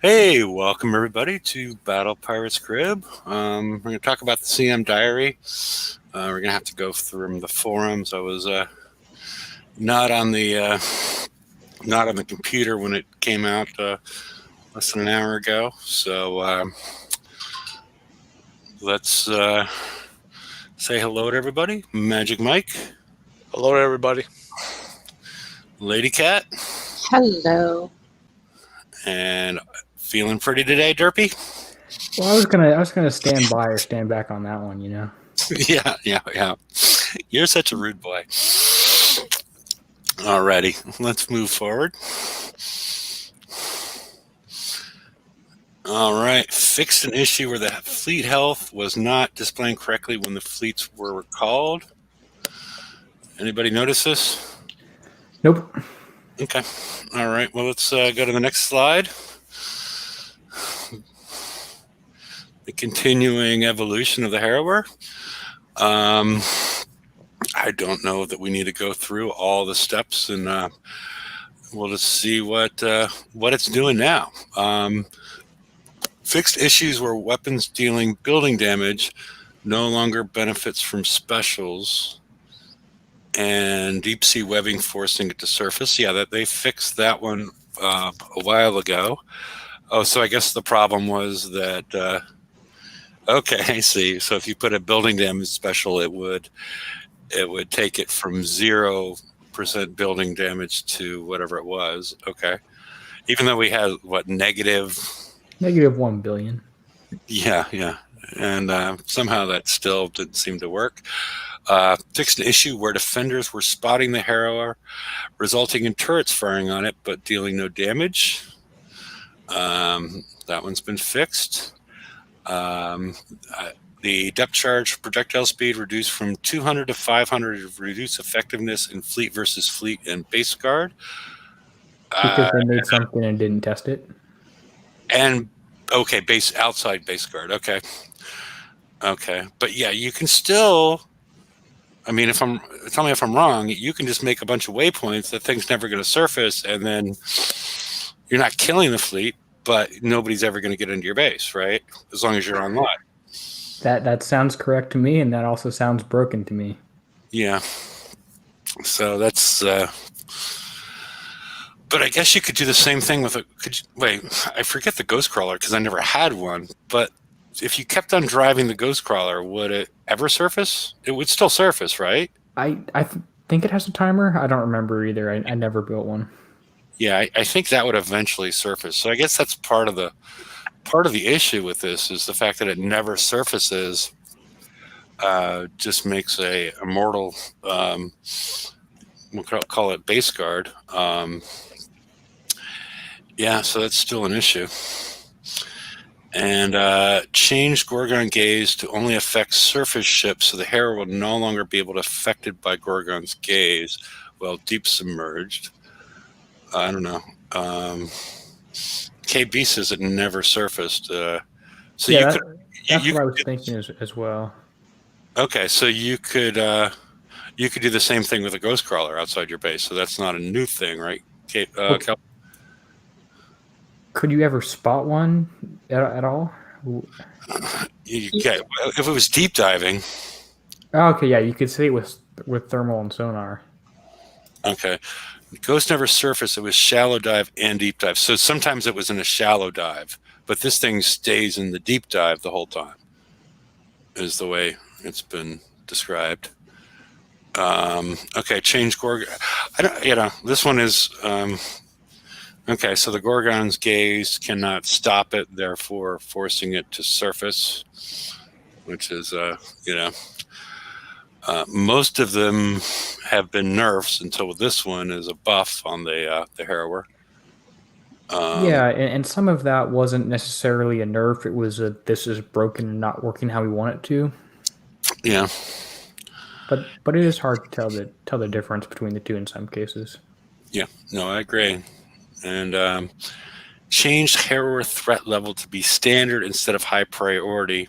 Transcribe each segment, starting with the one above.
Hey, welcome everybody to Battle Pirates Crib. We're going to talk about the CM Diary. We're going to have to go through the forums. I was not on the not on the computer when it came out less than an hour ago. So let's say hello to everybody. Magic Mike, Hello, everybody. Lady Cat, Hello. and feeling pretty today, Derpy. Well, I was gonna stand by or stand back on that one, you know. yeah. You're such a rude boy. Alrighty, let's move forward. All right, fixed an issue where the fleet health was not displaying correctly when the fleets were recalled. Anybody notice this? Nope. Okay. All right. Well, let's go to the next slide. The continuing evolution of the Harrower. I don't know that we need to go through all the steps, and we'll just see what it's doing now. Fixed issues where weapons dealing building damage no longer benefits from specials, and deep sea webbing forcing it to surface. Yeah, that they fixed that one a while ago. Oh, so I guess the problem was that. Okay, I see. So if you put a building damage special, it would take it from 0% building damage to whatever it was. Okay, even though we had what negative. -1 billion. Yeah, and somehow that still didn't seem to work. Fixed an issue where defenders were spotting the Harrower, resulting in turrets firing on it but dealing no damage. That one's been fixed. The depth charge projectile speed reduced from 200 to 500 to reduce effectiveness in fleet versus fleet and base guard. Because they made something and didn't test it. And okay, outside base guard. Okay, but yeah, you can still. I mean, tell me if I'm wrong. You can just make a bunch of waypoints. That thing's never going to surface, and then you're not killing the fleet, but nobody's ever going to get into your base, right? As long as you're online. That sounds correct to me, and that also sounds broken to me. Yeah. So that's. But I guess you could do the same thing with a. Wait, I forget the ghost crawler because I never had one. But if you kept on driving the ghost crawler, would it ever surface? It would still surface, right? I think it has a timer. I don't remember either. I never built one. Yeah, I think that would eventually surface. So I guess that's part of the issue with this is the fact that it never surfaces. Just makes a immortal. We'll call it base guard. Yeah, so that's still an issue. And change Gorgon gaze to only affect surface ships, so the Harrower will no longer be able to affected by Gorgon's gaze while deep submerged. I don't know. KB says it never surfaced. So yeah, that's what I was thinking as well. Okay, so you could do the same thing with a ghost crawler outside your base. So that's not a new thing, right? Okay. Could you ever spot one at all? Okay, if it was deep diving. Oh, okay, yeah, you could see it with thermal and sonar. Okay. Ghost never surfaced. It was shallow dive and deep dive. So sometimes it was in a shallow dive, but this thing stays in the deep dive the whole time, is the way it's been described. Okay, change Gorgon. This one is... okay, so the Gorgon's gaze cannot stop it, therefore forcing it to surface, which is, most of them have been nerfs until this one is a buff on the Harrower. Yeah, and some of that wasn't necessarily a nerf. It was this is broken and not working how we want it to. Yeah. But it is hard to tell the difference between the two in some cases. Yeah, no, I agree. And changed Harrower threat level to be standard instead of high priority.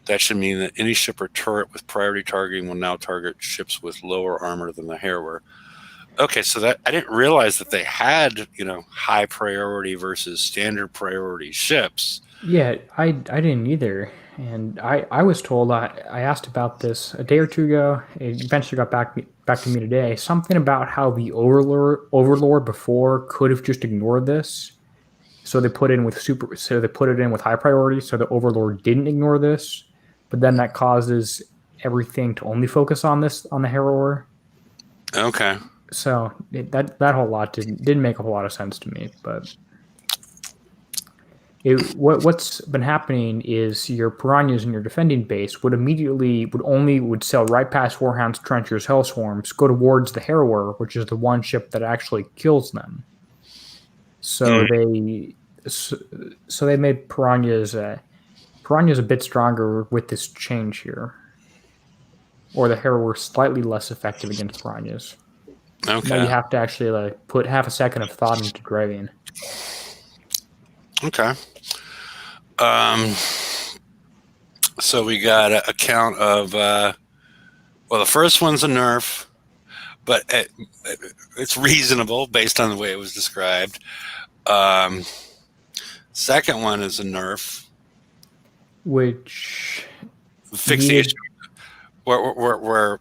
That should mean that any ship or turret with priority targeting will now target ships with lower armor than the Harrower. Okay, so that I didn't realize that they had, high priority versus standard priority ships. Yeah, I didn't either. And I was told, I asked about this a day or two ago. It eventually got back to me today. Something about how the overlord before could have just ignored this. So they put it in with high priority so the overlord didn't ignore this. But then that causes everything to only focus on this on the Harrower. Okay. So that whole lot didn't make a whole lot of sense to me, but what's been happening is your piranhas in your defending base would sail right past Warhound's trenchers, Hellswarms, go towards the Harrower, which is the one ship that actually kills them. So they made piranhas a bit stronger with this change here, or the Harrower slightly less effective against piranhas. Now you Okay. have to actually put half a second of thought into driving. Okay. So we got a count of the first one's a nerf, but it's reasonable based on the way it was described. Second one is a nerf, Which fix the issue where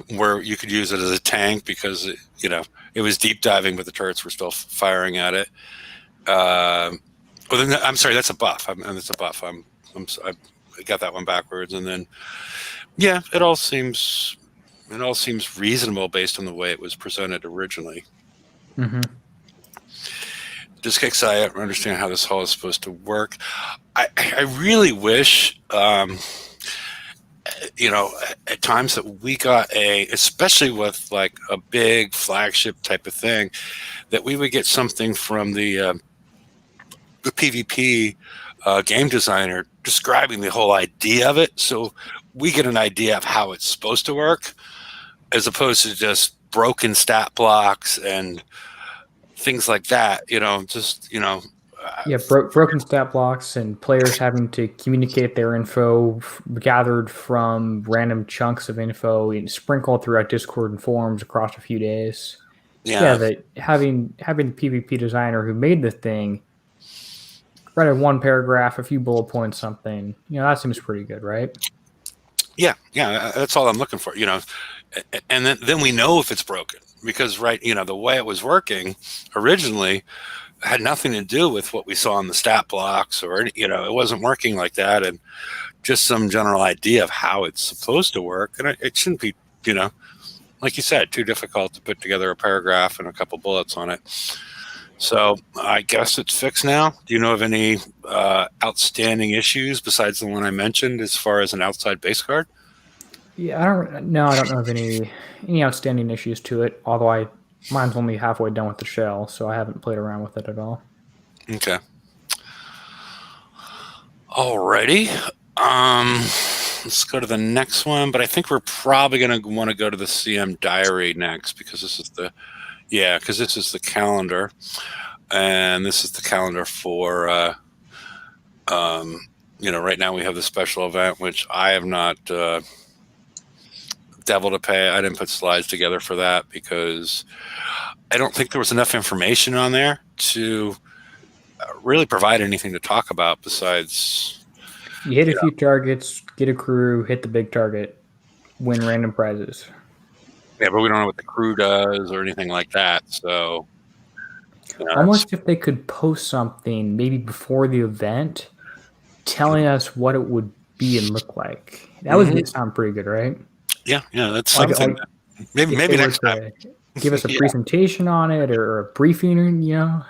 where you could use it as a tank because it was deep diving, but the turrets were still firing at it. I'm sorry, that's a buff. That's a buff. I got that one backwards, and then it all seems reasonable based on the way it was presented originally. Mm-hmm. Just because I don't understand how this hull is supposed to work. I really wish, at times that we got especially with like a big flagship type of thing, that we would get something from the PvP game designer describing the whole idea of it, so we get an idea of how it's supposed to work, as opposed to just broken stat blocks and things like that. Broken stat blocks and players having to communicate their info gathered from random chunks of info and sprinkled throughout Discord and forums across a few days. That having the PvP designer who made the thing write one paragraph, a few bullet points, something, that seems pretty good, right? Yeah, that's all I'm looking for, and then we know if it's broken, because the way it was working originally had nothing to do with what we saw in the stat blocks, or it wasn't working like that, and just some general idea of how it's supposed to work, and it shouldn't be, like you said, too difficult to put together a paragraph and a couple bullets on it. So I guess it's fixed now. Do you know of any outstanding issues besides the one I mentioned as far as an outside base card? Yeah, I don't know of any outstanding issues to it, although mine's only halfway done with the shell, so I haven't played around with it at all. Okay. Alrighty. Let's go to the next one, but I think we're probably going to want to go to the CM diary next, because this is the calendar, and this is the calendar for right now we have the special event, which I have not devil to pay. I didn't put slides together for that because I don't think there was enough information on there to really provide anything to talk about besides you hit a few targets, get a crew, hit the big target, win random prizes. Yeah, but we don't know what the crew does or anything like that. So almost if they could post something maybe before the event telling us what it would be and look like, that would sound pretty good, right? Yeah, that's something. Maybe next time. Give us a presentation on it or a briefing, Yeah.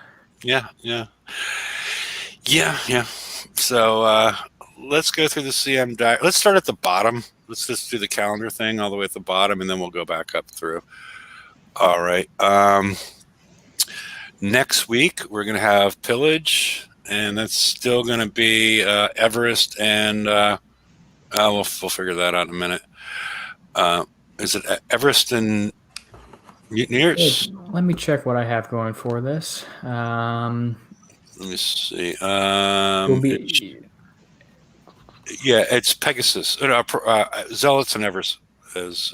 So let's go through the CM diary. Let's start at the bottom. Let's just do the calendar thing all the way at the bottom, and then we'll go back up through. All right. Next week, we're going to have Pillage, and that's still going to be Everest, and we'll figure that out in a minute. Is it Everest and Mutineers? Let me check what I have going for this. Let me see. It's Pegasus. Zealots and Everest is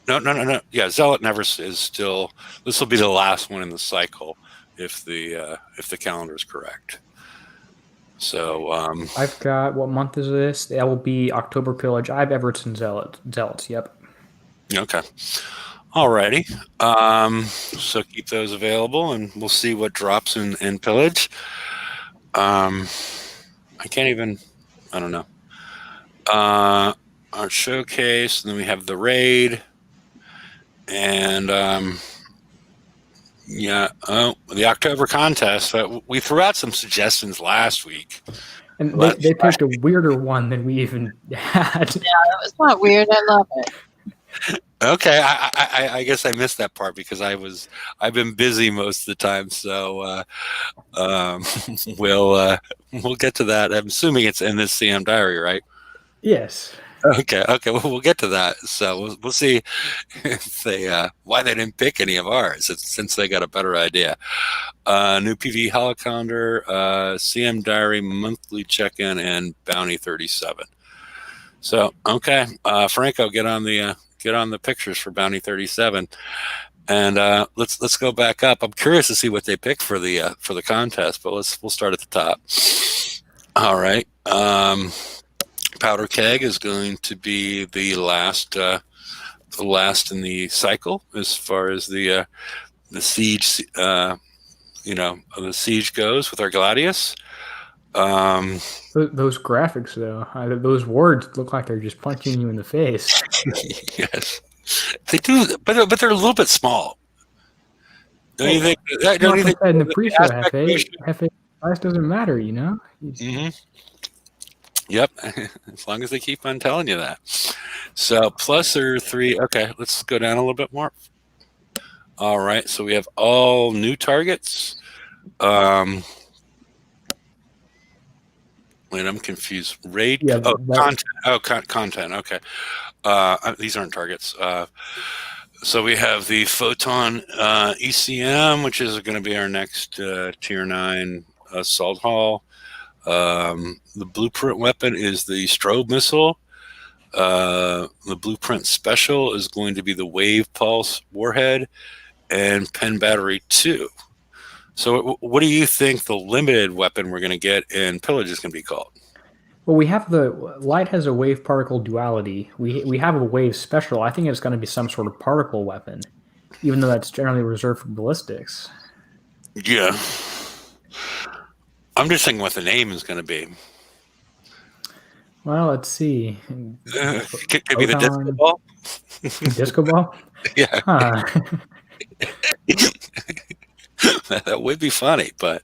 No. Yeah, Zealot never is still. This will be the last one in the cycle if the calendar is correct. So I've got, what month is this? That will be October Pillage. I have Everton Zealots. Yep. okay, alrighty. So keep those available, and we'll see what drops in Pillage. I can't even. I don't know. Our showcase, and then we have the raid, and yeah. Oh, the October contest. We threw out some suggestions last week. And they picked a weirder one than we even had. Yeah, that was not weird. I love it. Okay, I guess I missed that part because I've been busy most of the time. So we'll get to that. I'm assuming it's in this CM diary, right? Yes. Okay. Well, we'll get to that. So we'll see if why they didn't pick any of ours since they got a better idea. New PV Holocalendar, CM Diary monthly check-in, and Bounty 37. So okay, Franco, get on the pictures for Bounty 37, and let's go back up. I'm curious to see what they pick for the contest, but we'll start at the top. All right. Powder Keg is going to be the last in the cycle as far as the siege, the siege goes with our Gladius. Those graphics, though, those words look like they're just punching you in the face. Yes, they do, but they're a little bit small. Don't you think? Don't you think? In the pre-show, Hefe size doesn't matter, you know. Mm-hmm. Yep, as long as they keep on telling you that. So plus or 3. Okay, let's go down a little bit more. All right, so we have all new targets. Wait, I'm confused. Raid. Yeah, content. Oh, content. Okay. These aren't targets. So we have the Photon ECM, which is going to be our next Tier 9 assault hull. The blueprint weapon is the strobe missile. The blueprint special is going to be the wave pulse warhead and pen battery 2. So what do you think the limited weapon we're going to get in Pillage is going to be called? Well, we have light has a wave particle duality. We have a wave special. I think it's going to be some sort of particle weapon, even though that's generally reserved for ballistics. Yeah. I'm just thinking what the name is going to be. Well, let's see. Could be the disco ball. Disco ball? Yeah. Huh. That would be funny, but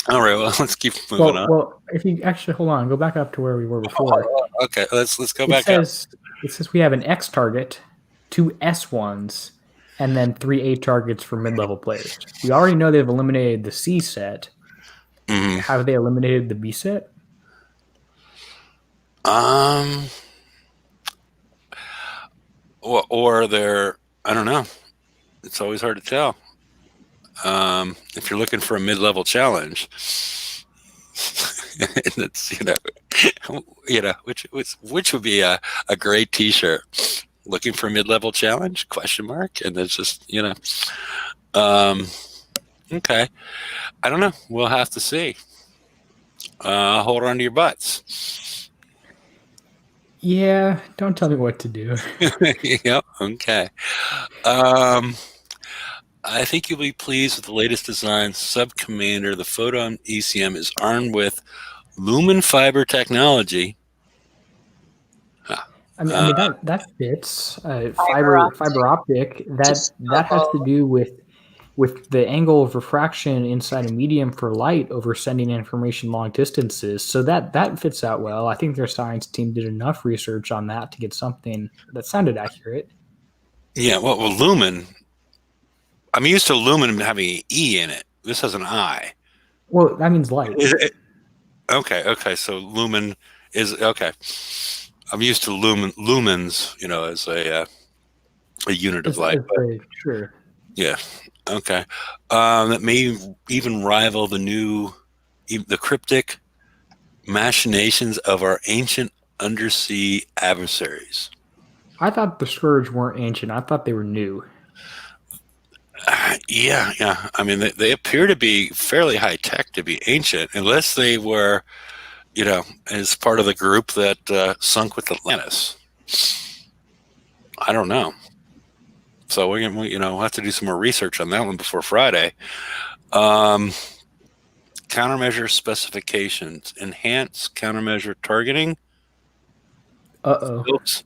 all right. Well, let's keep moving on. Well, if you actually hold on, go back up to where we were before. Okay, let's go back up. It says we have an X target, 2 S1s, and then 3 A targets for mid-level players. We already know they've eliminated the C set. Mm-hmm. Have they eliminated the B set? Or they're, I don't know. It's always hard to tell. If you're looking for a mid-level challenge, and it's which would be a great T-shirt. Looking for a mid-level challenge? ? And it's just okay. I don't know. We'll have to see. Hold on to your butts. Yeah, don't tell me what to do. Yep. Okay. I think you'll be pleased with the latest design. Sub-Commander, the Photon ECM is armed with lumen fiber technology. I mean that fits. Fiber optic. That has to do with the angle of refraction inside a medium for light over sending information long distances. So that fits out well. I think their science team did enough research on that to get something that sounded accurate. Yeah, well lumen. I'm used to lumen having an E in it. This has an I. Well, that means light. Okay. So lumen is okay. I'm used to lumens, as a unit of light. Sure. Yeah. Okay. That may even rival the cryptic machinations of our ancient undersea adversaries. I thought the Scourge weren't ancient. I thought they were new. Yeah. I mean, they appear to be fairly high tech to be ancient, unless they were, as part of the group that sunk with Atlantis. I don't know. So we'll have to do some more research on that one before Friday. Countermeasure specifications, enhance countermeasure targeting. Oops.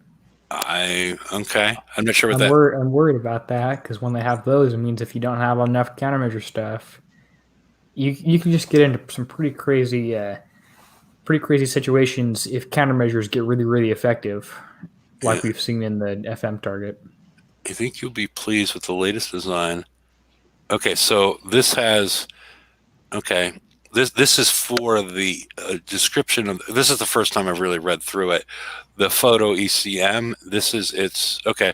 Okay. I'm not sure what I'm worried about that because when they have those, it means if you don't have enough countermeasure stuff, you can just get into some pretty crazy situations if countermeasures get really, really effective, like we've seen in the FM target. I think you'll be pleased with the latest design. Okay, so this has. Okay, this is for the description of. This is the first time I've really read through it. The Photon ECM. It's okay,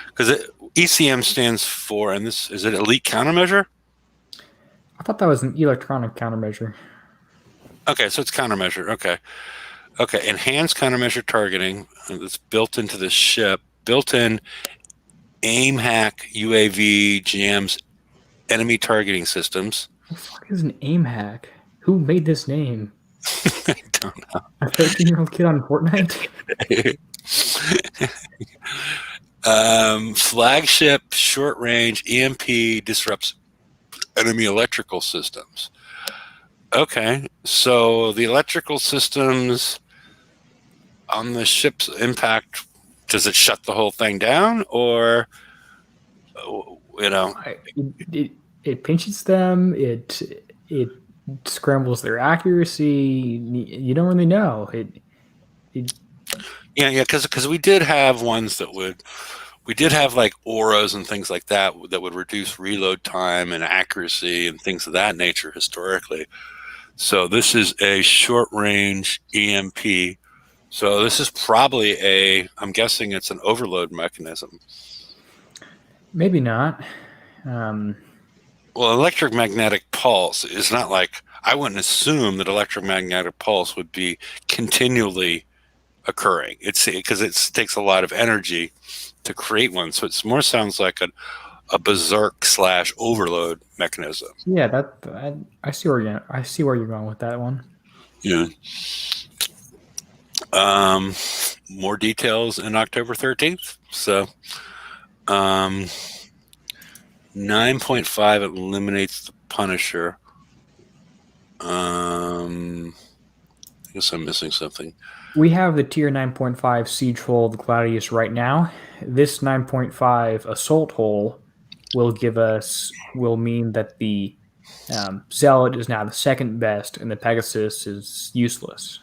because ECM stands for, and this is it Elite Countermeasure. I thought that was an electronic countermeasure. Okay, so it's countermeasure. Okay, enhanced countermeasure targeting. It's built into the ship. Built-in aim hack UAV jams enemy targeting systems. What the fuck is an aim hack? Who made this name? I don't know. A 13-year-old kid on Fortnite? Flagship short range EMP disrupts enemy electrical systems. Okay, so the electrical systems on the ship's impact, does it shut the whole thing down, or it pinches them. It scrambles their accuracy. You don't really know. Because we did have ones we did have like auras and things like that would reduce reload time and accuracy and things of that nature historically. So this is a short range EMP. So this is probably I'm guessing it's an overload mechanism. Maybe not. Well, electromagnetic pulse is not like, I wouldn't assume that electromagnetic pulse would be continually occurring. It's because it takes a lot of energy to create one. So it more sounds like a berserk / overload mechanism. Yeah, I see where you're going with that one. Yeah. More details in October 13th. So 9.5 eliminates the Punisher. I guess I'm missing something. We have the tier 9.5 siege hull, the Gladius, right now. This 9.5 assault hull will mean that the Zealot is now the second best, and the Pegasus is useless.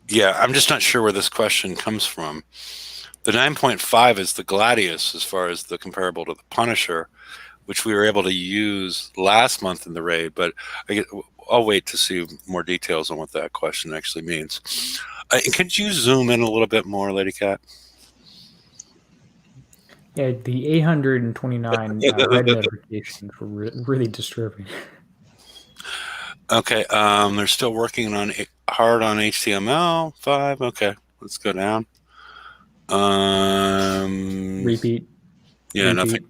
Yeah, I'm just not sure where this question comes from. The 9.5 is the Gladius as far as the comparable to the Punisher, which we were able to use last month in the raid, but I'll wait to see more details on what that question actually means. Could you zoom in a little bit more, Lady Cat? Yeah, the 829 red notifications were really disturbing. Okay, they're still working hard on HTML5. Okay, let's go down. Repeat. Yeah, Repeat.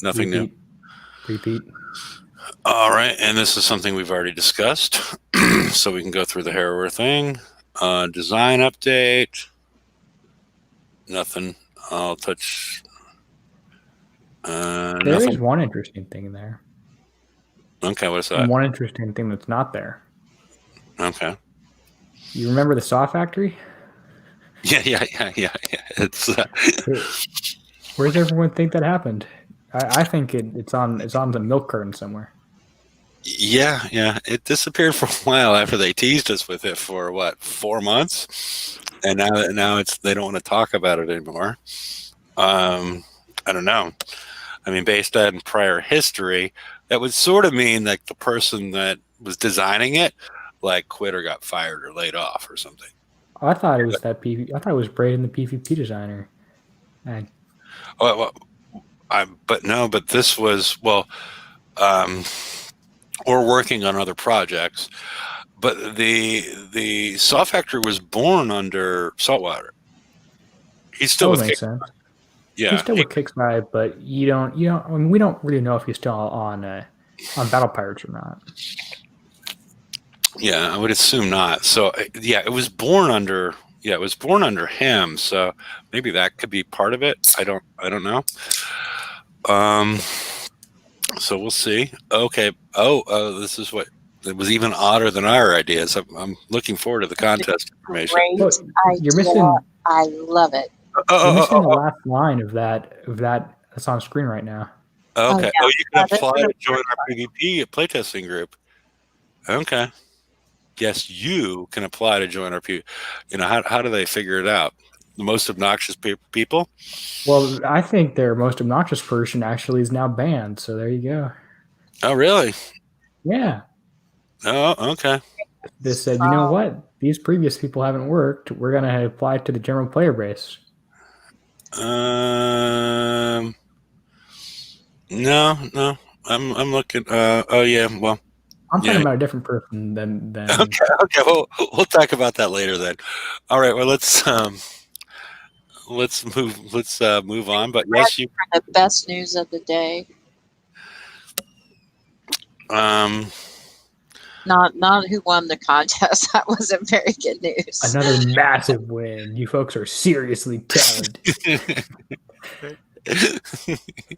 nothing new. Repeat. All right, and this is something we've already discussed, so we can go through the Harrower thing. Design update. Nothing. I'll touch. There nothing. is one interesting thing in there. Okay, what's that? And one interesting thing that's not there. Okay. You remember the Saw Factory? Yeah. It's. Where does everyone think that happened? I think it's on the milk carton somewhere. Yeah. It disappeared for a while after they teased us with it for 4 months, and now they don't want to talk about it anymore. I don't know. I mean, based on prior history, that would sort of mean like the person that was designing it, like, quit or got fired or laid off or something. I thought it was I thought it was Braden, the PvP designer. But this was we're working on other projects, but the Saw Factory was born under Saltwater. He's still That with makes Kick. sense. Yeah. He's still with Kickside, but you don't. I mean, we don't really know if he's still on Battle Pirates or not. Yeah, I would assume not. So yeah, it was born under him. So maybe that could be part of it. I don't know. So we'll see. Okay. This is what it was even odder than our ideas. I'm looking forward to the contest information. Great Well, you're idea. missing. I love it. You're missing the last line of that that's on screen right now. Okay. yeah. You can That's apply what to join our PvP playtesting group. Okay. Yes, you can apply to join our PvP. How do they figure it out? The most obnoxious people? Well, I think their most obnoxious person actually is now banned. So there you go. Oh, really? Yeah. Oh, okay. They said, you know what? These previous people haven't worked. We're gonna apply to the general player base. No. I'm looking. Oh yeah. Well. I'm talking Yeah. about a different person than. Okay. We'll talk about that later then. All right. Well, let's move on. But yes, you. for the best news of the day. Not who won the contest. That wasn't very good news. Another massive win. You folks are seriously talented.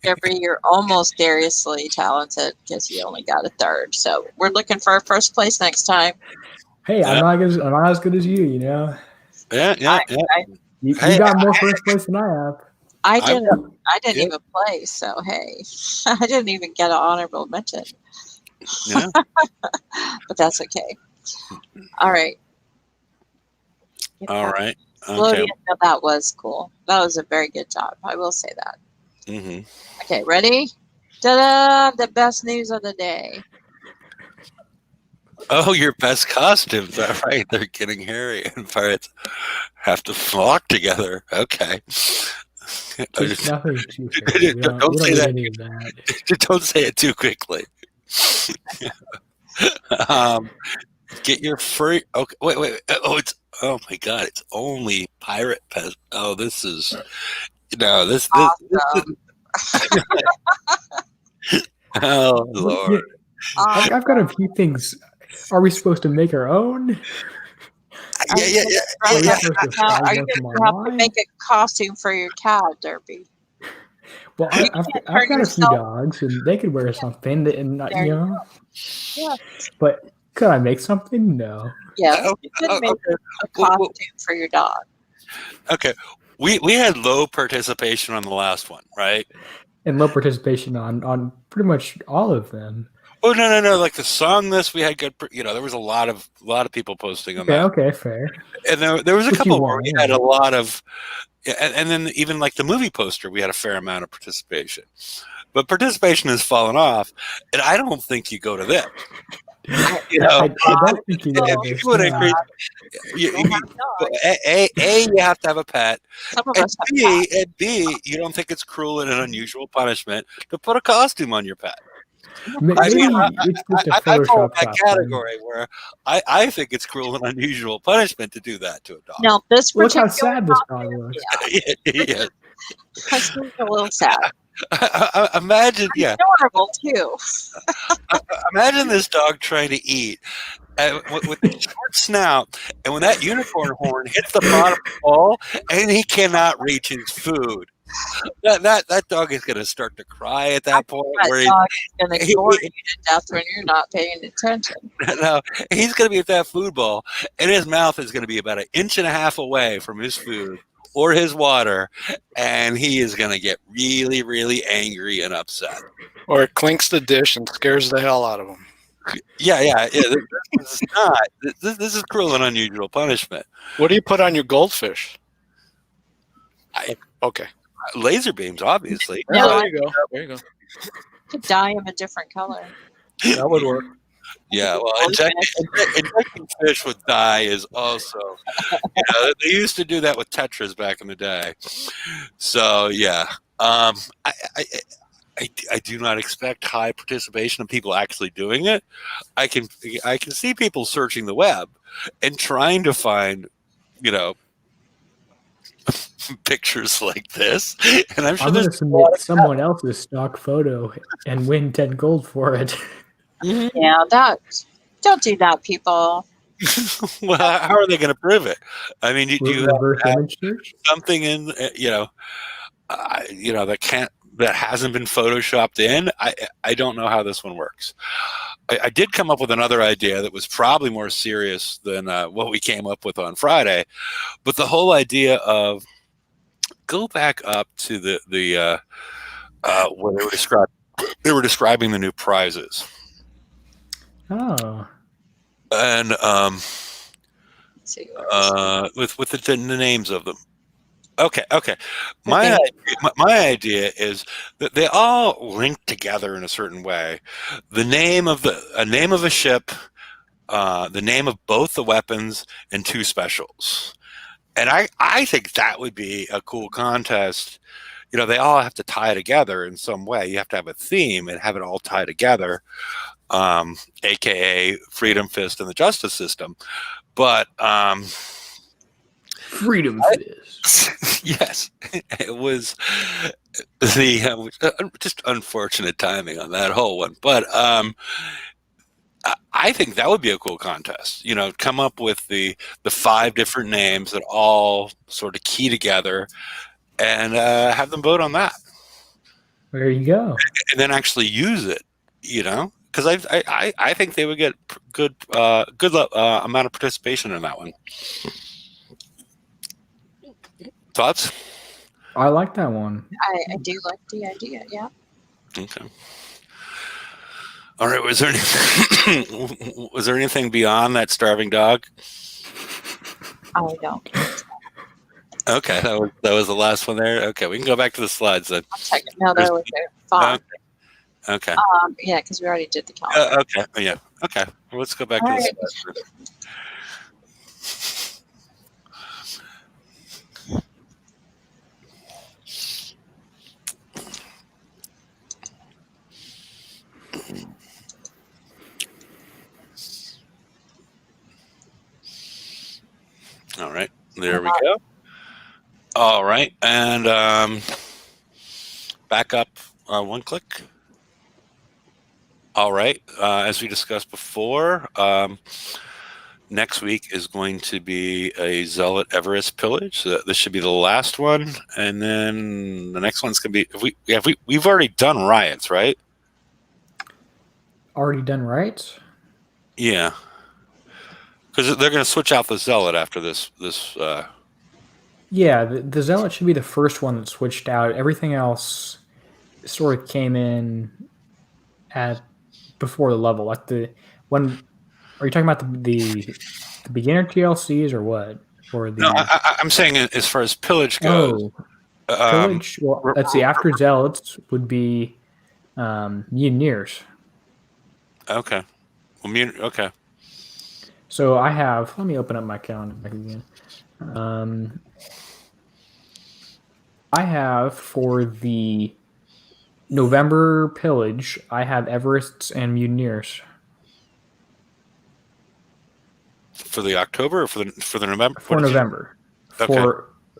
Jeffrey, you're almost seriously talented because you only got a third. So we're looking for a first place next time. Hey, I'm not as good as you. You know. Yeah. You got more first place than I have. I didn't even play. So hey, I didn't even get an honorable mention. Yeah. But that's okay. All right. All right. Claudia, Okay. that was cool. That was a very good job. I will say that. Mm-hmm. Okay, ready? Ta-da! The best news of the day. Oh, your best costumes. All right. They're getting hairy and pirates have to flock together. Okay. Just nothing too fair. We don't say need that. any of that. Don't say it too quickly. Get your free. Okay. Wait. Oh my God! It's only pirate pest. Oh, this is. This. Awesome. Oh Lord. I've got a few things. Are we supposed to make our own? Yeah. Are we supposed to Now, find are you one from going to have to online? make a costume for your cow, Derby? Well, I've got a few dogs, and they could wear something, and not, There you know. Yeah. But could I make something? No. Yeah, you could make a costume for your dog. Okay. We had low participation on the last one, right? And low participation on pretty much all of them. Oh no! Like the song list, we had good. There was a lot of people posting on that. Okay, fair. And there was a What couple you where want, we yeah. had a lot of, and then even like the movie poster, we had a fair amount of participation. But participation has fallen off, and I don't think you go to this. I don't think you know this. You would increase. You have to have a pet. Some of And us have cats. B, you don't think it's cruel and an unusual punishment to put a costume on your pet. Maybe it's just a I fall in Photoshop that costume. category where I think it's cruel and unusual punishment to do that to a dog. Now, this Look how particular sad this dog looks. Yeah. costume is a little sad. Imagine, yeah. Adorable, too. Imagine this dog trying to eat with a short snout, and when that unicorn horn hits the bottom of the bowl, and he cannot reach his food. That dog is going to start to cry at that point. That dog is going to ignore you to death when you're not paying attention. No, he's going to be at that food bowl, and his mouth is going to be about 1.5 inches away from his food or his water, and he is going to get really, really angry and upset. Or it clinks the dish and scares the hell out of him. Yeah. This is cruel and unusual punishment. What do you put on your goldfish? Okay. Laser beams, obviously. No, there you go. There you go. You could dye him a different color. That would work. Yeah, well, injecting fish with dye is also, they used to do that with Tetras back in the day. So yeah, I do not expect high participation of people actually doing it. I can see people searching the web and trying to find, pictures like this, and I'm sure I'm there's going to submit someone else's stock photo and win 10 gold for it. Yeah, don't do that, people. well, how are they going to prove it? I mean, do you Reverse image search? something in that hasn't been photoshopped in? I don't know how this one works. I did come up with another idea that was probably more serious than what we came up with on Friday, but the whole idea of go back up to the where they were describing the new prizes, Oh. and Let's see with the names of them. Okay. My idea is that they all link together in a certain way. The name of a name of a ship, the name of both the weapons, and 2 specials. And I think that would be a cool contest. They all have to tie together in some way. You have to have a theme and have it all tie together, aka Freedom Fist and the Justice System. But Freedom Fist. yes, it was just unfortunate timing on that whole one. But I think that would be a cool contest. Come up with the 5 different names that all sort of key together, and have them vote on that. There you go. And then actually use it. Because I think they would get good amount of participation in that one. Thoughts? I like that one. I do like the idea. Yeah. Okay. All right. Was there anything beyond that starving dog? I don't. Okay, that was the last one there. Okay, we can go back to the slides then. I'll check it. No, that was it. Fine. Okay. Yeah, because we already did the calendar. Okay. Yeah. Okay. Well, let's go back All to right. the slides. All right, there we go. All right, and back up 1 click. All right, as we discussed before, next week is going to be a Zealot Everest pillage. So this should be the last one, and then the next one's going to be we've already done riots, right? Already done right? Yeah. Because they're going to switch out the Zealot after this. Yeah, the Zealot should be the first one that switched out. Everything else sort of came in at before the level. Like are you talking about the beginner TLCs or what? Or the No, I'm saying as far as pillage goes. pillage. Well, let's see. After Zealots would be Mutineers. Okay. Well, okay. So I have. Let me open up my calendar back again. I have for the November pillage, I have Everests and Mutineers. For the October or for the November? For November. Okay.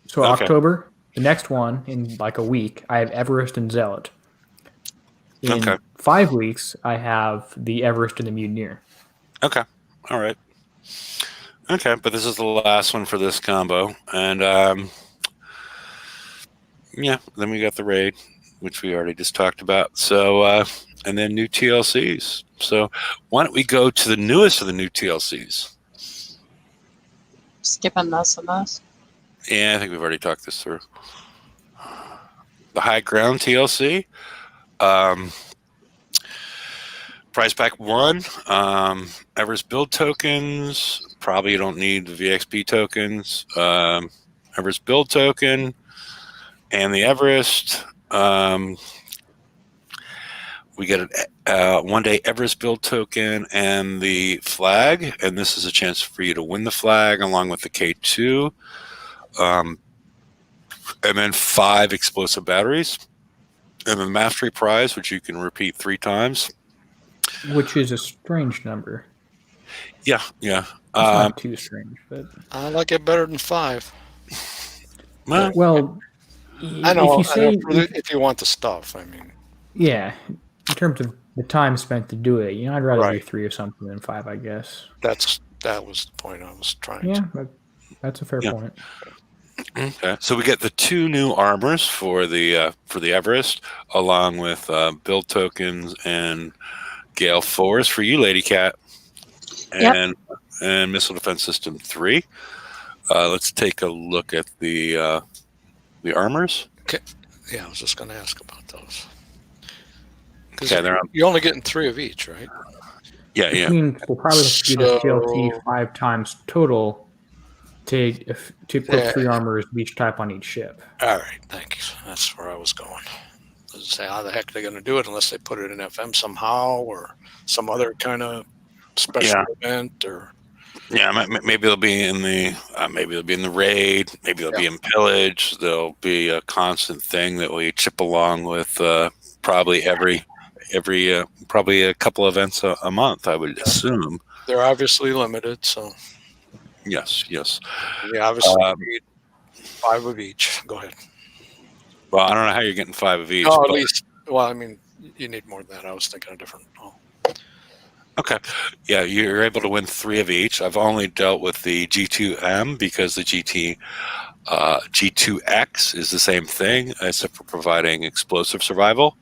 So October, the next one in like a week, I have Everest and Zealot. In 5 weeks, I have the Everest and the Mutineer. Okay. All right. Okay, but this is the last one for this combo, and then we got the raid, which we already just talked about. So, and then new TLCs. So, why don't we go to the newest of the new TLCs? Skipping this and this. Yeah, I think we've already talked this through. The High Ground TLC. Prize Pack 1. Everest build tokens. Probably you don't need the VXP tokens. Everest build token. And the Everest. We get a 1 day Everest build token and the flag. And this is a chance for you to win the flag along with the K2. And then 5 explosive batteries. And the Mastery Prize, which you can repeat 3 times. Which is a strange number. Yeah. It's not too strange, but I like it better than 5. Well, Well, I know. if you say If you want the stuff, I mean, yeah, in terms of the time spent to do it, I'd rather do Right. 3 or something than 5, I guess. that was the point I was trying Yeah, to. that's a fair Yeah. point. okay. So we get the 2 new armors for the Everest, along with build tokens and Gale 4s for you, Lady Cat, Yep. and Missile Defense System 3. Let's take a look at the armors. Yeah, I was just going to ask about those. Okay, Because you're only getting 3 of each, right? Yeah, Which yeah. means we'll probably have to do this DLC So- 5 times total to put Yeah. 3 armors of each type on each ship. All right, thanks. That's where I was going. I was say, how the heck are they going to do it unless they put it in FM somehow or some other kind of special event or Yeah, maybe they'll be in the raid. Maybe they'll be in pillage. There'll be a constant thing that we chip along with probably every probably a couple events a month. I would assume. they're obviously limited. So Yes. we obviously need 5 of each. Go ahead. Well, I don't know how you're getting 5 of each. No, at but- least. Well, I mean, you need more than that. I was thinking of different. Okay. Yeah, you're able to win 3 of each. I've only dealt with the G2M because the G2X is the same thing, except for providing explosive survival.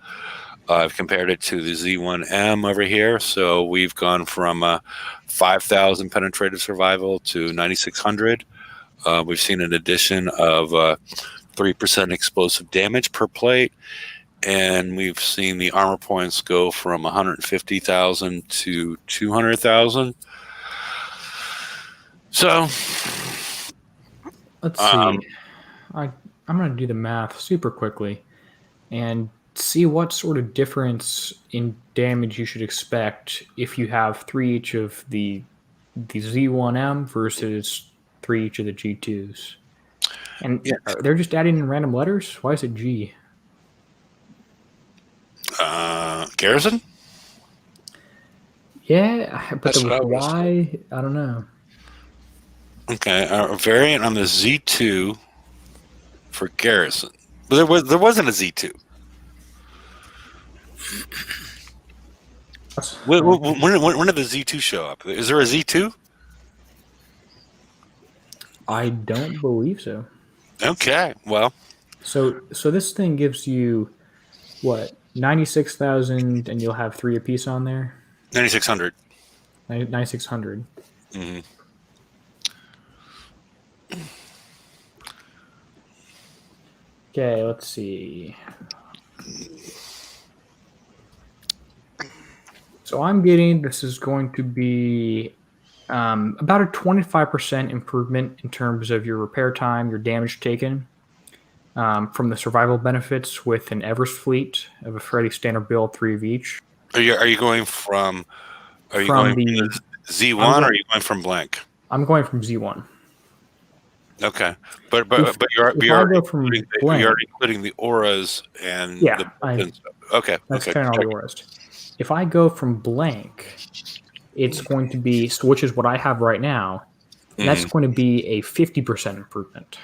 I've compared it to the Z1M over here. So we've gone from 5,000 penetrative survival to 9,600. We've seen an addition of 3% explosive damage per plate. And we've seen the armor points go from 150,000 to 200,000. So, Let's see. I'm going to do the math super quickly and see what sort of difference in damage you should expect if you have 3 each of the Z1M versus 3 each of the G2s. And they're just adding in random letters? Why is it G? Garrison? Yeah, but That's the what I was Y, I don't know. Okay, a variant on the Z2 for Garrison. But there wasn't a Z2. When did the Z2 show up? Is there a Z2? I don't believe so. Okay, well, So this thing gives you what, 96,000, and you'll have 3 apiece on there. 9,600. 9,600. Mm-hmm. Okay, let's see. So I'm getting this is going to be about a 25% improvement in terms of your repair time, your damage taken from the survival benefits with an Everest fleet of a fairly standard build, 3 of each. Are you going from? Are you From going the- from Z1 or are you going from blank? I'm going from Z1. Okay, but If you're I already go from including blank- you're already including the auras and Yeah, the buttons. Okay, That's okay. turning all the worst. If I go from blank, it's going to be, which is what I have right now, and that's going to be a 50% improvement.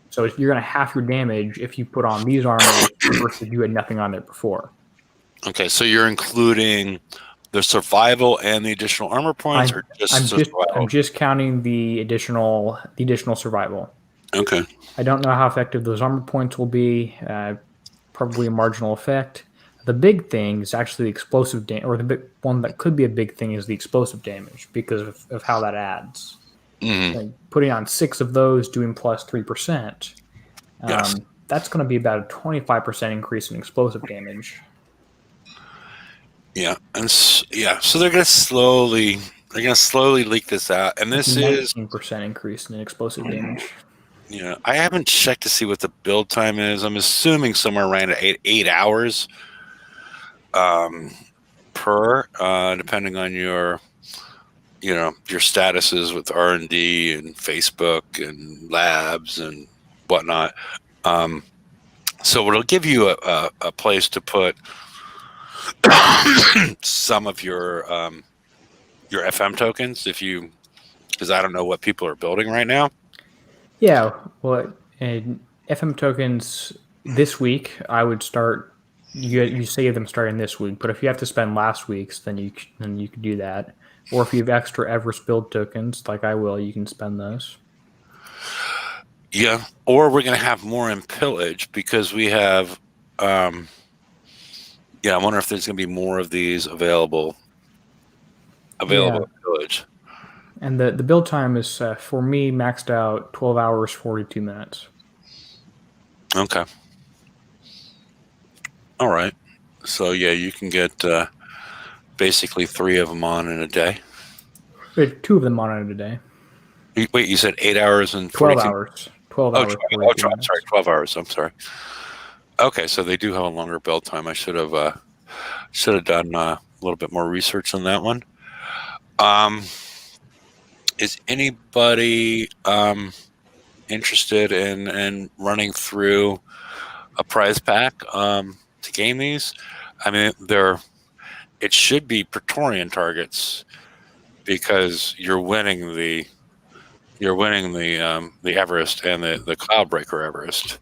So you're going to half your damage if you put on these armors versus you had nothing on there before. Okay, so you're including the survival and the additional armor points, or just survival? I'm just counting the additional survival. Okay. I don't know how effective those armor points will be. Probably a marginal effect. The big thing is actually the explosive damage, or the big one that could be a big thing is the explosive damage because of how that adds. Mm-hmm. Like putting on 6 of those, doing plus 3%. Yes. That's going to be about a 25% increase in explosive damage. Yeah, and so they're gonna slowly leak this out, and this is 19% increase in explosive damage. Yeah, I haven't checked to see what the build time is. I'm assuming somewhere around 8 hours per, depending on your statuses with R&D and Facebook and labs and whatnot. So it'll give you a place to put some of your FM tokens because I don't know what people are building right now. Yeah, well, And FM tokens this week, I would start. You save them starting this week, but if you have to spend last week's, then you could do that. Or if you have extra Everest build tokens, like I will, you can spend those. Yeah, or we're going to have more in pillage because we have. Yeah, I wonder if there's going to be more of these available in pillage. And the build time is for me maxed out 12 hours 42 minutes. Okay. All right. So yeah, you can get basically 3 of them on in a day. Wait, 2 of them on it a day. Wait, you said 8 hours and 12 42? hours. 12 Oh, hours. I'm sorry, 12 hours. I'm sorry. Okay, so they do have a longer build time. I should have done a little bit more research on that one. Is anybody interested in running through a prize pack to game these? I mean, it should be Praetorian targets because you're winning the Everest and the Cloudbreaker Everest.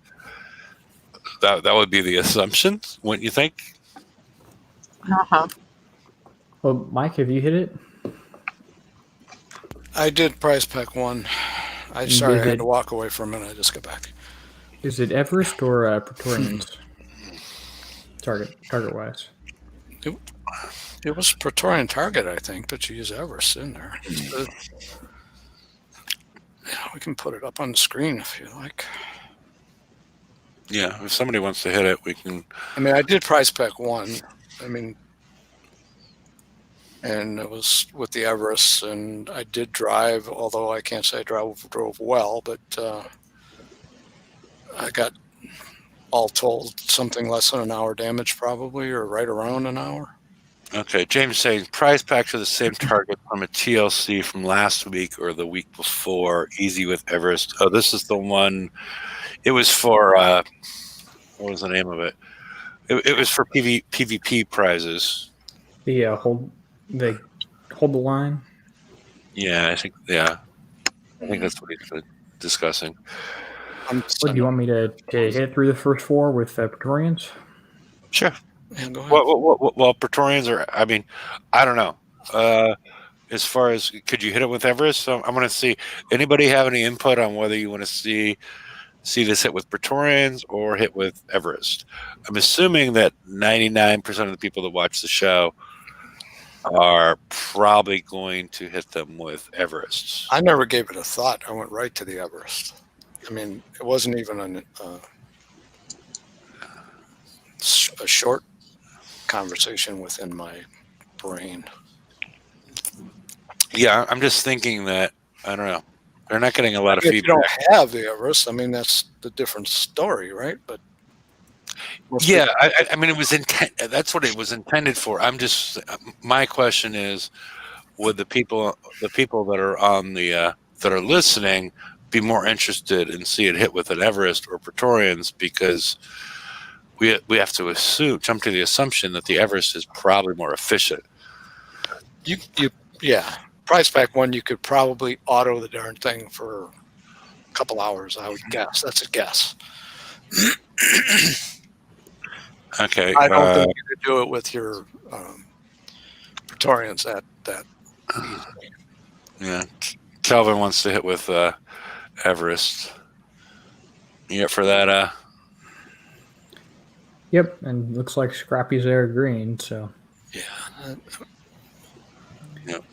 That would be the assumption, wouldn't you think? Uh-huh. Well, Mike, have you hit it? I did prize pack 1. I had to walk away for a minute. I just got back. Is it Everest or Praetorians? target wise. It was Praetorian target, I think, but you use Everest in there. We can put it up on the screen if you like. Yeah, if somebody wants to hit it, we can. I mean, I did prize pack 1. I mean, and it was with the Everest, and I did drive, although I can't say I drove well, but I got, all told, something less than an hour damage probably, or right around an hour. Okay, James saying prize packs are the same target from a TLC from last week or the week before. Easy with Everest. Oh, this is the one. It was for what was the name of it? It was for PvP prizes. The hold the line. Yeah, I think that's what he's discussing. Do you want me to hit through the first 4 with Praetorians? Sure. Yeah, go ahead. Well, Praetorians are. I mean, I don't know. As far as could you hit it with Everest? So I'm going to see. Anybody have any input on whether you want to see this hit with Praetorians or hit with Everest? I'm assuming that 99% of the people that watch the show are probably going to hit them with Everest. I never gave it a thought. I went right to the Everest. I mean, it wasn't even a short conversation within my brain. Yeah, I'm just thinking that, I don't know. They're not getting a lot of If feedback. you don't have the Everest, I mean, that's the different story, right? But yeah, I mean, it was that's what it was intended for. My question is, would the people that are on the that are listening be more interested in see it hit with an Everest or Praetorians, because we have to jump to the assumption that the Everest is probably more efficient. Yeah, prize pack 1, you could probably auto the darn thing for a couple hours, I would guess. That's a guess. Okay. I don't think you could do it with your Praetorians that easily. Yeah. Calvin wants to hit with Everest. You up for that? Yep, and looks like Scrappy's there green, so. Yeah. Yep.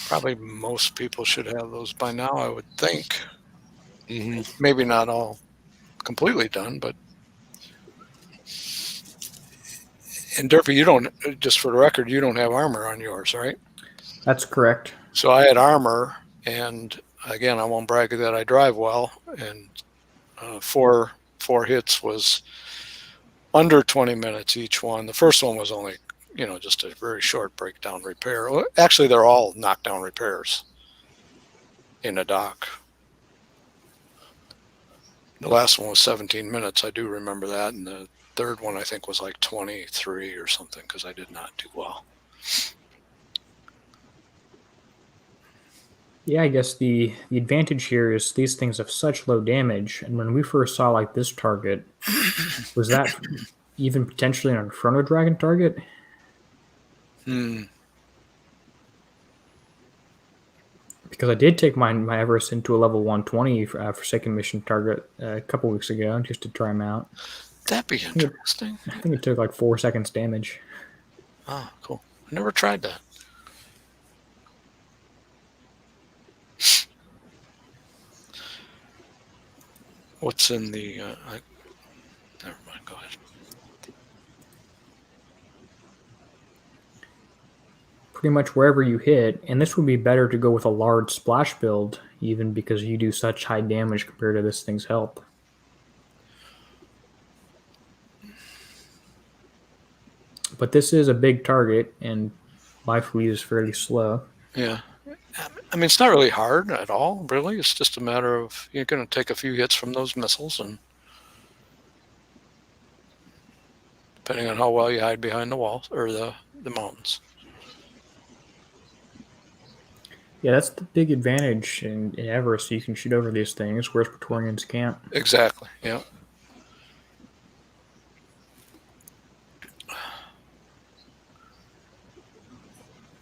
Probably most people should have those by now, I would think. Mm-hmm. Maybe not all completely done, but. And Derpy, you don't, just for the record, you don't have armor on yours, right? That's correct. So I had armor, and again, I won't brag that I drive well, and 4 hits was under 20 minutes each one. The first one was only, just a very short breakdown repair. Actually, they're all knockdown repairs in a dock. The last one was 17 minutes. I do remember that. And the third one, I think, was like 23 or something, because I did not do well. Yeah, I guess the advantage here is these things have such low damage, and when we first saw like this target, was that even potentially an Inferno Dragon target? Hmm. Because I did take my Everest into a level 120 for second mission target a couple weeks ago just to try them out. That'd be interesting. I think it took like 4 seconds damage. Oh, cool. I never tried that. What's in the... never mind, go ahead. Pretty much wherever you hit, and this would be better to go with a large splash build, even because you do such high damage compared to this thing's health. But this is a big target, and life lead is fairly slow. Yeah. I mean, it's not really hard at all, really. It's just a matter of you're going to take a few hits from those missiles, and depending on how well you hide behind the walls or the mountains. Yeah, that's the big advantage in Everest. You can shoot over these things, whereas Praetorians can't. Exactly, yeah.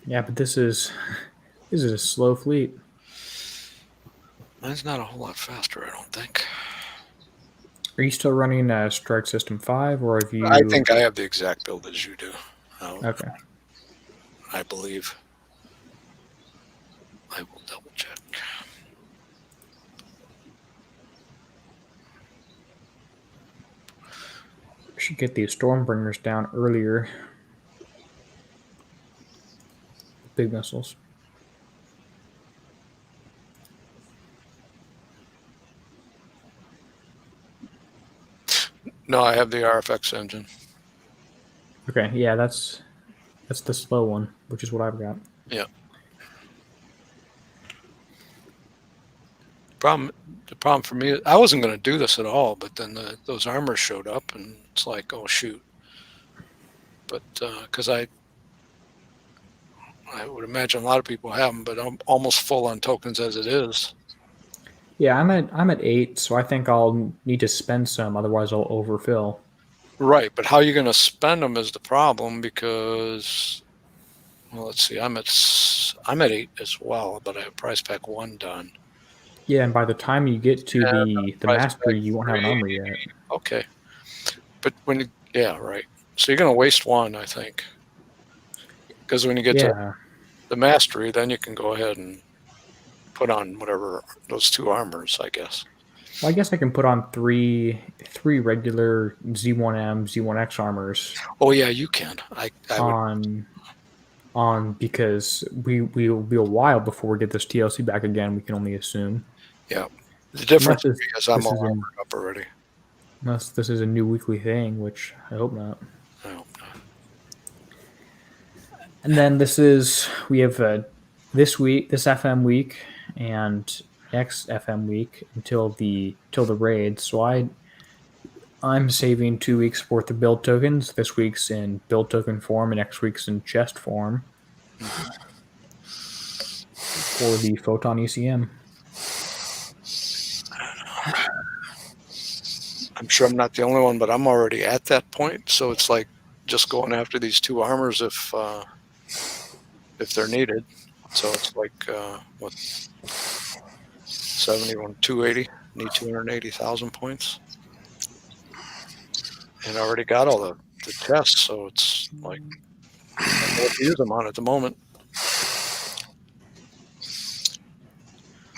Yeah, but this is a slow fleet. Mine's not a whole lot faster, I don't think. Are you still running Strike System 5, or have you... I think I have the exact build as you do. Okay. I believe. I will double check. We should get these Stormbringers down earlier. Big missiles. No, I have the RFX engine. Okay, yeah, that's the slow one, which is what I've got. Yeah. The problem for me, I wasn't going to do this at all, but then those armors showed up, and it's like, oh shoot. But because I would imagine a lot of people have them, but I'm almost full on tokens as it is. Yeah, I'm at 8, so I think I'll need to spend some, otherwise I'll overfill. Right, but how are you going to spend them is the problem, because, well, let's see, I'm at 8 as well, but I have price pack 1 done. Yeah, and by the time you get to the mastery, you won't have an armor yet. Okay, but yeah, right. So you're going to waste 1, I think, because when you get to the mastery, then you can go ahead and put on whatever those 2 armors, I guess. Well, I guess I can put on three regular Z1M, Z1X armors. Oh yeah, you can. I on because we'll be a while before we get this TLC back again. We can only assume. Yeah, the difference is I'm all armored up already. Unless this is a new weekly thing, which I hope not. I hope not. And then we have this FM week and next FM week until the raid. So I'm saving 2 weeks worth of build tokens. This week's in build token form, and next week's in chest form for the Photon ECM. I'm sure I'm not the only one, but I'm already at that point. So it's like just going after these 2 armors if they're needed. So it's like what 71, 280. Need 280,000 points, and I already got all the tests. So it's like I don't know what to use them on at the moment.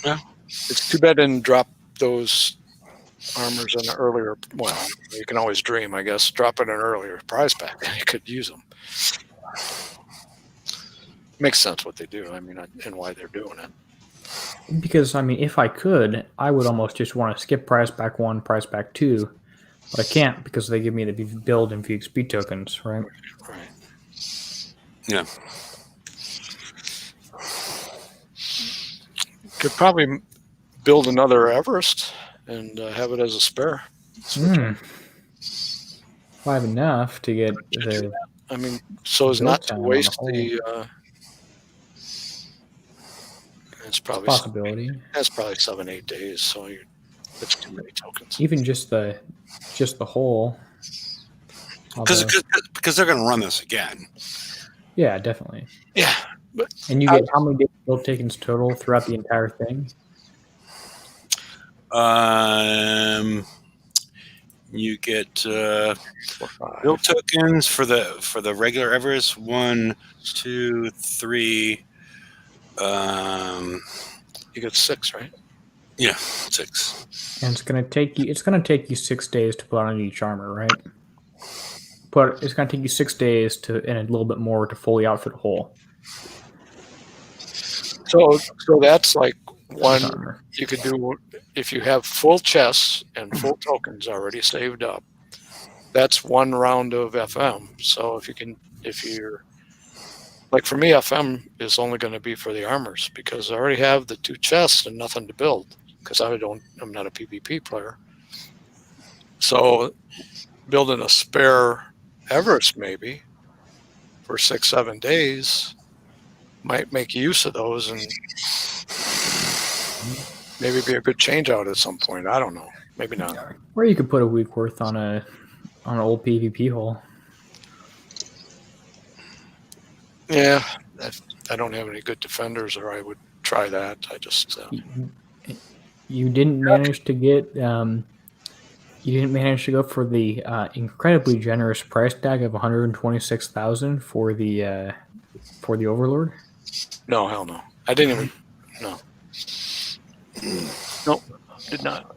Yeah, it's too bad I didn't drop those armors in an earlier. Well, you can always dream, I guess. Drop it in an earlier prize pack, you could use them. Makes sense what they do. I mean, and why they're doing it. Because I mean, if I could, I would almost just want to skip prize pack 1, prize pack 2, but I can't because they give me the build and XP tokens, right? Right. yeah. Could probably build another Everest and have it as a spare. Well, I have enough to get the. I mean, so as not to waste the. It's probably Possibility. that's probably 7-8 days. So that's too many tokens. Even just the whole. Because they're going to run this again. Yeah, definitely. Yeah, but And you get how many days build tokens total throughout the entire thing? You get 4, 5. build tokens for the regular Everest 1, 2, 3. You get 6, right? Yeah, 6. And it's gonna take you 6 days to put on each armor, right? But it's gonna take you 6 days and a little bit more to fully outfit a whole So that's like one armor. you could do if you have full chests and full tokens already saved up. That's one round of FM. So if you're like, for me, FM is only going to be for the armors because I already have the 2 chests and nothing to build because I'm not a PvP player. So building a spare Everest maybe for 6-7 days might make use of those and maybe be a good change out at some point. I don't know. Maybe not. Or you could put a week worth on an old PvP hole. Yeah, I don't have any good defenders, or I would try that. I just You didn't manage to get. You didn't manage to go for the incredibly generous price tag of 126,000 for the Overlord. no, hell no. I didn't even. No. Nope, did not.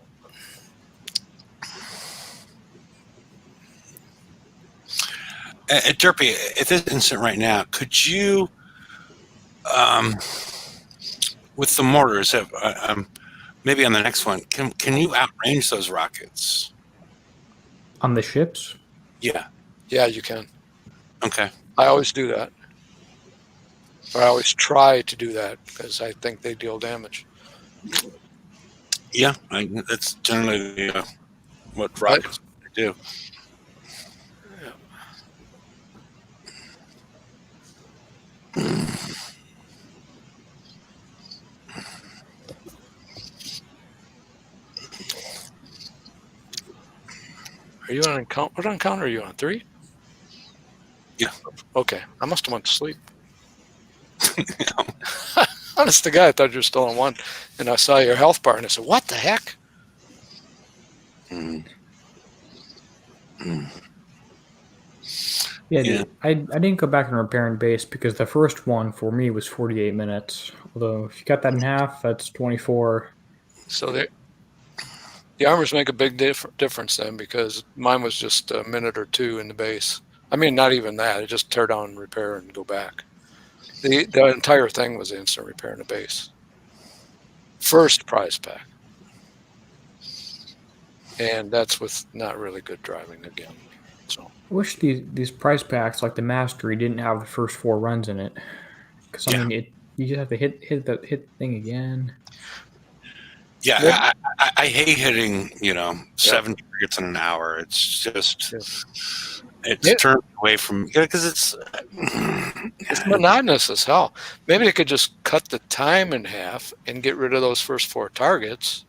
Derpy, at this instant right now, could you, with the mortars, maybe on the next one, can you outrange those rockets? On the ships? Yeah. Yeah, you can. Okay. I always do that. Or I always try to do that because I think they deal damage. Yeah, that's generally what rockets do. Are you on encounter? What encounter are you on? 3? Yeah. Okay, I must have went to sleep. Honest to God, I thought you were still on 1, and I saw your health bar, and I said, "What the heck?" Yeah. I didn't go back and repair and base because the first one for me was 48 minutes. Although if you cut that in half, that's 24. So the armors make a big difference then, because mine was just a minute or 2 in the base. I mean, not even that. It just tear down, repair, and go back. The entire thing was instant repair in the base. First prize pack. And that's with not really good driving again. So I wish these prize packs, like the Mastery, didn't have the first 4 runs in it. Because I mean, you just have to hit the thing again. Yeah, I hate hitting 7 targets in an hour. It's just it's turned away from because it's monotonous as hell. Maybe they could just cut the time in half and get rid of those first 4 targets,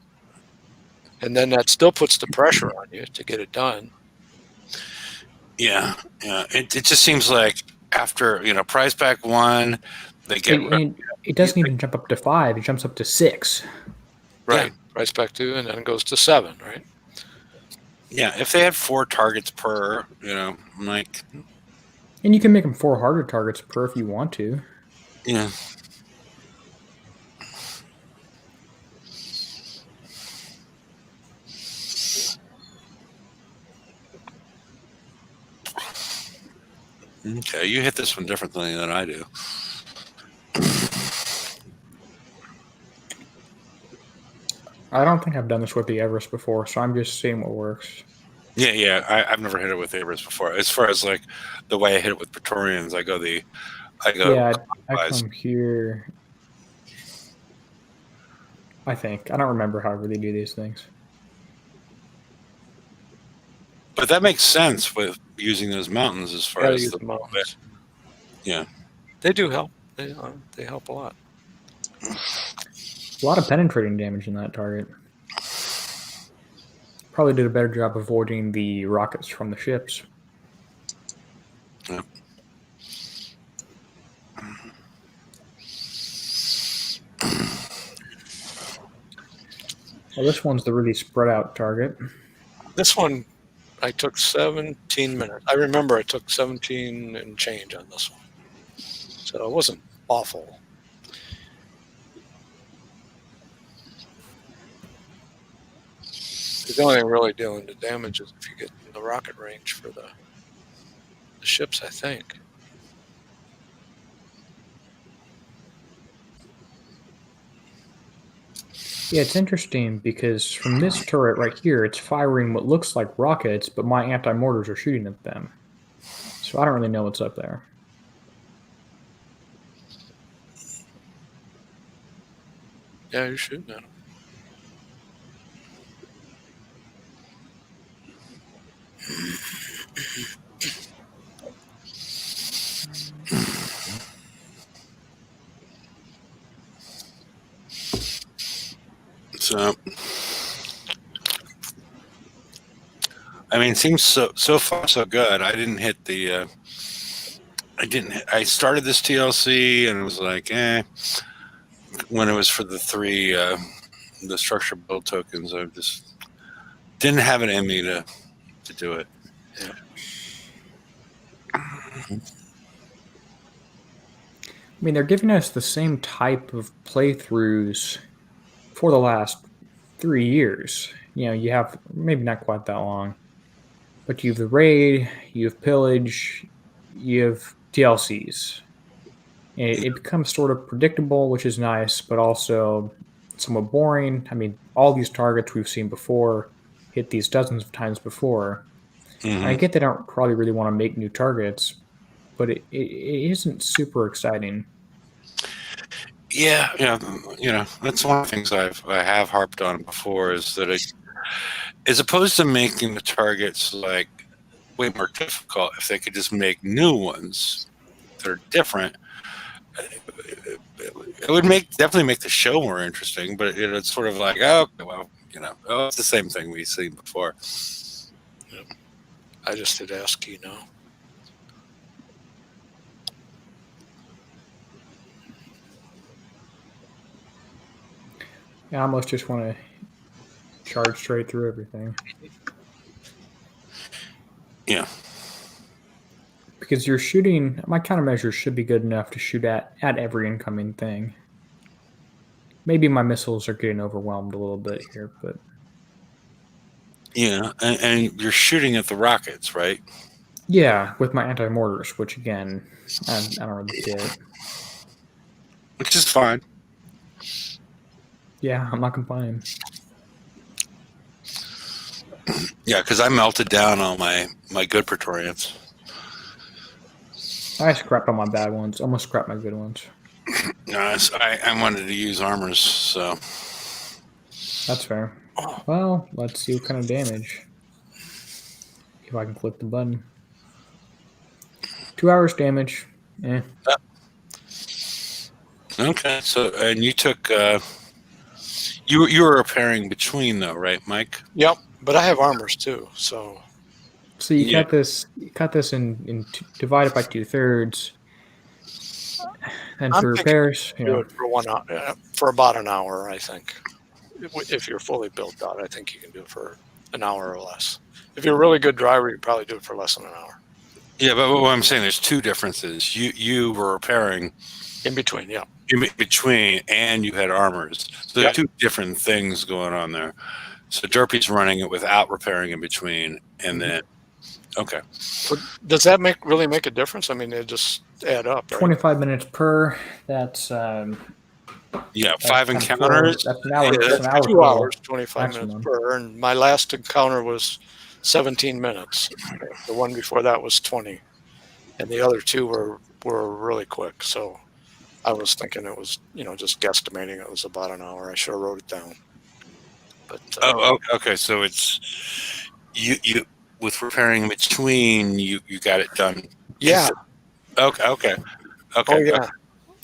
and then that still puts the pressure on you to get it done. Yeah. It just seems like after prize pack 1, they get it doesn't even jump up to 5. It jumps up to 6. Right. Prize pack 2, and then it goes to 7. Right. Yeah, if they had 4 targets per, like. And you can make them 4 harder targets per if you want to. Yeah. Okay, you hit this one differently than I do. I don't think I've done this with the Everest before, so I'm just seeing what works. Yeah. I've never hit it with Everest before. As far as like the way I hit it with Praetorians, I go. Yeah, I come here. I think I don't remember however they do these things. But that makes sense with using those mountains as far as the mountains. Yeah, They do help. They help a lot. A lot of penetrating damage in that target. Probably did a better job avoiding the rockets from the ships. Yeah. Well, this one's the really spread out target. This one, I took 17 minutes. I remember I took 17 and change on this one. So it wasn't awful. The only thing really dealing the damage is if you get in the rocket range for the ships, I think. Yeah, it's interesting because from this turret right here, it's firing what looks like rockets, but my anti-mortars are shooting at them. So I don't really know what's up there. Yeah, you're shooting at them. So, I mean, it seems so far so good. I didn't hit the. I started this TLC and it was like, when it was for the 3, the structure build tokens, I just didn't have it in me to do it. Yeah. I mean, they're giving us the same type of playthroughs for the last 3 years. You know, you have maybe not quite that long, but you have the raid, you have pillage, you have DLCs. And it becomes sort of predictable, which is nice, but also somewhat boring. I mean, all these targets we've seen before, hit these dozens of times before. Mm-hmm. I get they don't probably really want to make new targets, but it isn't super exciting. Yeah, that's one of the things I have harped on before is that as opposed to making the targets like way more difficult, if they could just make new ones that are different, it would definitely make the show more interesting. But it's sort of like, oh, well, it's the same thing we've seen before. Yep. I just did ASCII now. I almost just want to charge straight through everything. Yeah. Because you're shooting, my countermeasures should be good enough to shoot at every incoming thing. Maybe my missiles are getting overwhelmed a little bit here, but... Yeah, and you're shooting at the rockets, right? Yeah, with my anti-mortars, which again, I don't really get. Which is fine. Yeah, I'm not complaining. Yeah, because I melted down all my good Praetorians. I scrapped all my bad ones. Almost scrapped my good ones. No, I wanted to use armors, so. That's fair. Well, let's see what kind of damage. If I can click the button. 2 hours damage. Okay, so and you took you were repairing between though, right, Mike? Yep, but I have armors too, so. So you cut this. You cut this in divide it by 2/3. And for repairs, do it for 1 hour, for about an hour, I think. If you're fully built out, I think you can do it for an hour or less. If you're a really good driver, you probably do it for less than an hour. Yeah, but what I'm saying, there's 2 differences. You were repairing in between, yeah. In between, and you had armors. So there are 2 different things going on there. So Derpy's running it without repairing in between, and then okay. But does that really make a difference? I mean, they just add up. Right? 25 minutes per. That's 5 encounters. That's an hour. Yeah, that's an hour 2 hours, 25 maximum. minutes per. And my last encounter was 17 minutes. The one before that was 20, and the other 2 were really quick. So I was thinking it was, just guesstimating it was about an hour. I should have wrote it down. But okay. So it's you with repairing in between. You got it done. Yeah. Okay. Oh yeah.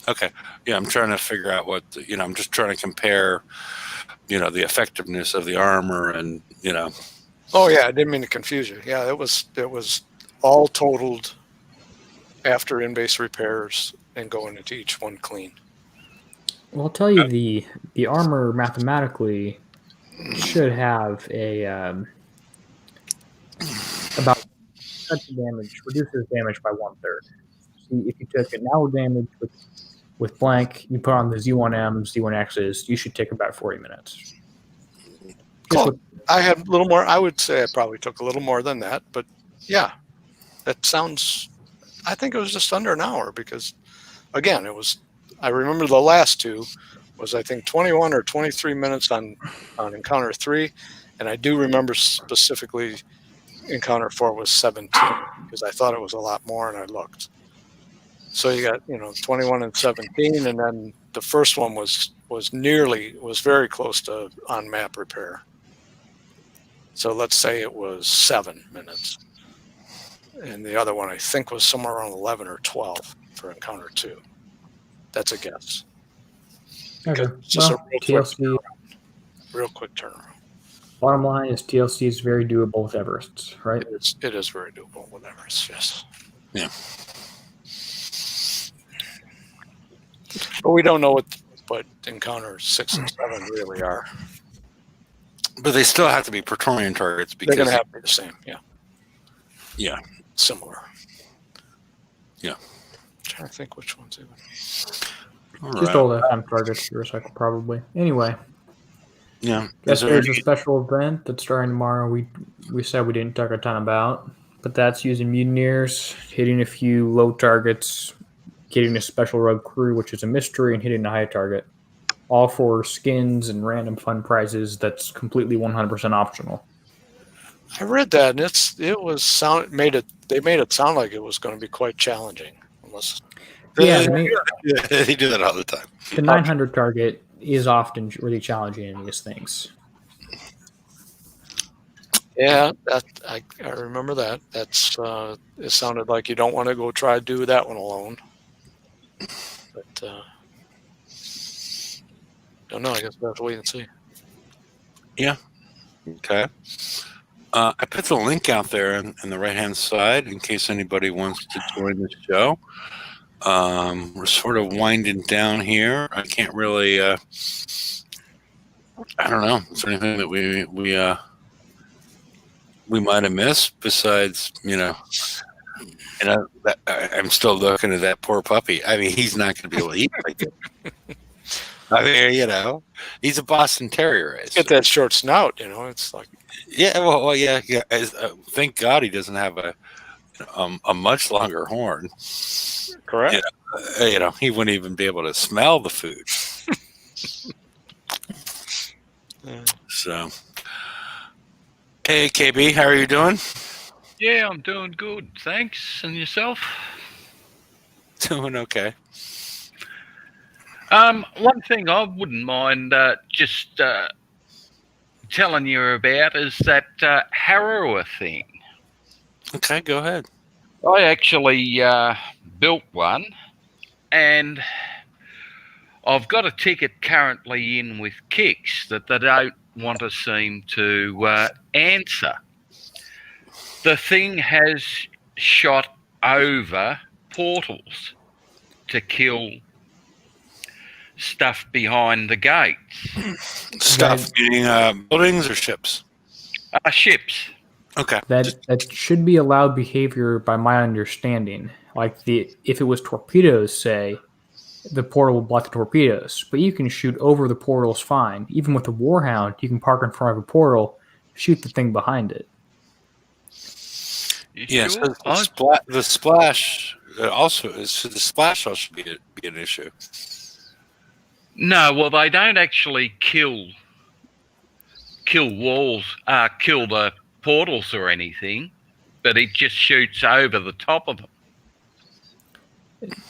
Okay. Yeah, I'm trying to figure out what, I'm just trying to compare, the effectiveness of the armor and, Oh yeah, I didn't mean to confuse you. Yeah, it was all totaled after in-base repairs and going into each one clean. Well, I'll tell you the armor mathematically should have a about cuts the damage, reduces damage by 1/3. See, if you took an hour damage with blank, you put on the Z1M, Z1Xs, you should take about 40 minutes. Just Cool. with, I had a little more. I would say I probably took a little more than that, but yeah, that sounds. I think it was just under an hour because, again, it was. I remember the last two was I think 21 or 23 minutes on encounter 3, and I do remember specifically encounter 4 was 17 because I thought it was a lot more, and I looked. So you got 21 and 17, and then the first one was very close to on map repair. So let's say it was 7 minutes. And the other one, I think, was somewhere around 11 or 12 for encounter 2. That's a guess. okay. It's just Well, a TLC. real quick turnaround. Bottom line is TLC is very doable with Everests, right? It is very doable with Everest, yes. Yeah. But we don't know what encounter 6 and 7 really are. But they still have to be Praetorian targets because They're going to have to be the same, yeah. Yeah. Similar. Yeah. I'm trying to think which ones even. All Just right. all FM targets to recycle, probably. Anyway, Yeah. guess there's a special event that's starting tomorrow. We said we didn't talk a ton about, but that's using mutineers, hitting a few low targets, getting a special rogue crew, which is a mystery, and hitting a high target. All for skins and random fun prizes. That's completely 100% optional. I read that, and they made it sound like it was going to be quite challenging. Yeah, They do that all the time. the 900 target is often really challenging in these things. Yeah, I remember that. That's it sounded like you don't want to go try to do that one alone. But don't know. I guess we'll have to wait and see. Yeah. Okay. I put the link out there in the right-hand side in case anybody wants to join the show. We're sort of winding down here. I can't really. I don't know. Is there anything that we might have missed besides I'm still looking at that poor puppy. I mean, he's not going to be able to eat like it. I mean, he's a Boston Terrier. Get that short snout, it's like. Yeah, well, yeah. Thank God he doesn't have a much longer horn. Correct. He wouldn't even be able to smell the food. Yeah. So, hey, KB, how are you doing? Yeah, I'm doing good. Thanks. And yourself? Doing okay. One thing I wouldn't mind just telling you about is that Harrower thing. Okay, go ahead. I actually built one, and I've got a ticket currently in with Kicks that they don't want to seem to answer. The thing has shot over portals to kill stuff behind the gates. Stuff, meaning buildings or ships? Ships. Okay. That should be allowed behavior by my understanding. Like if it was torpedoes, say, the portal will block the torpedoes, but you can shoot over the portals fine. Even with a warhound, you can park in front of a portal, shoot the thing behind it. Yes, Sure? the splash also be an issue. No, well, they don't actually kill walls, kill the portals or anything, but it just shoots over the top of them.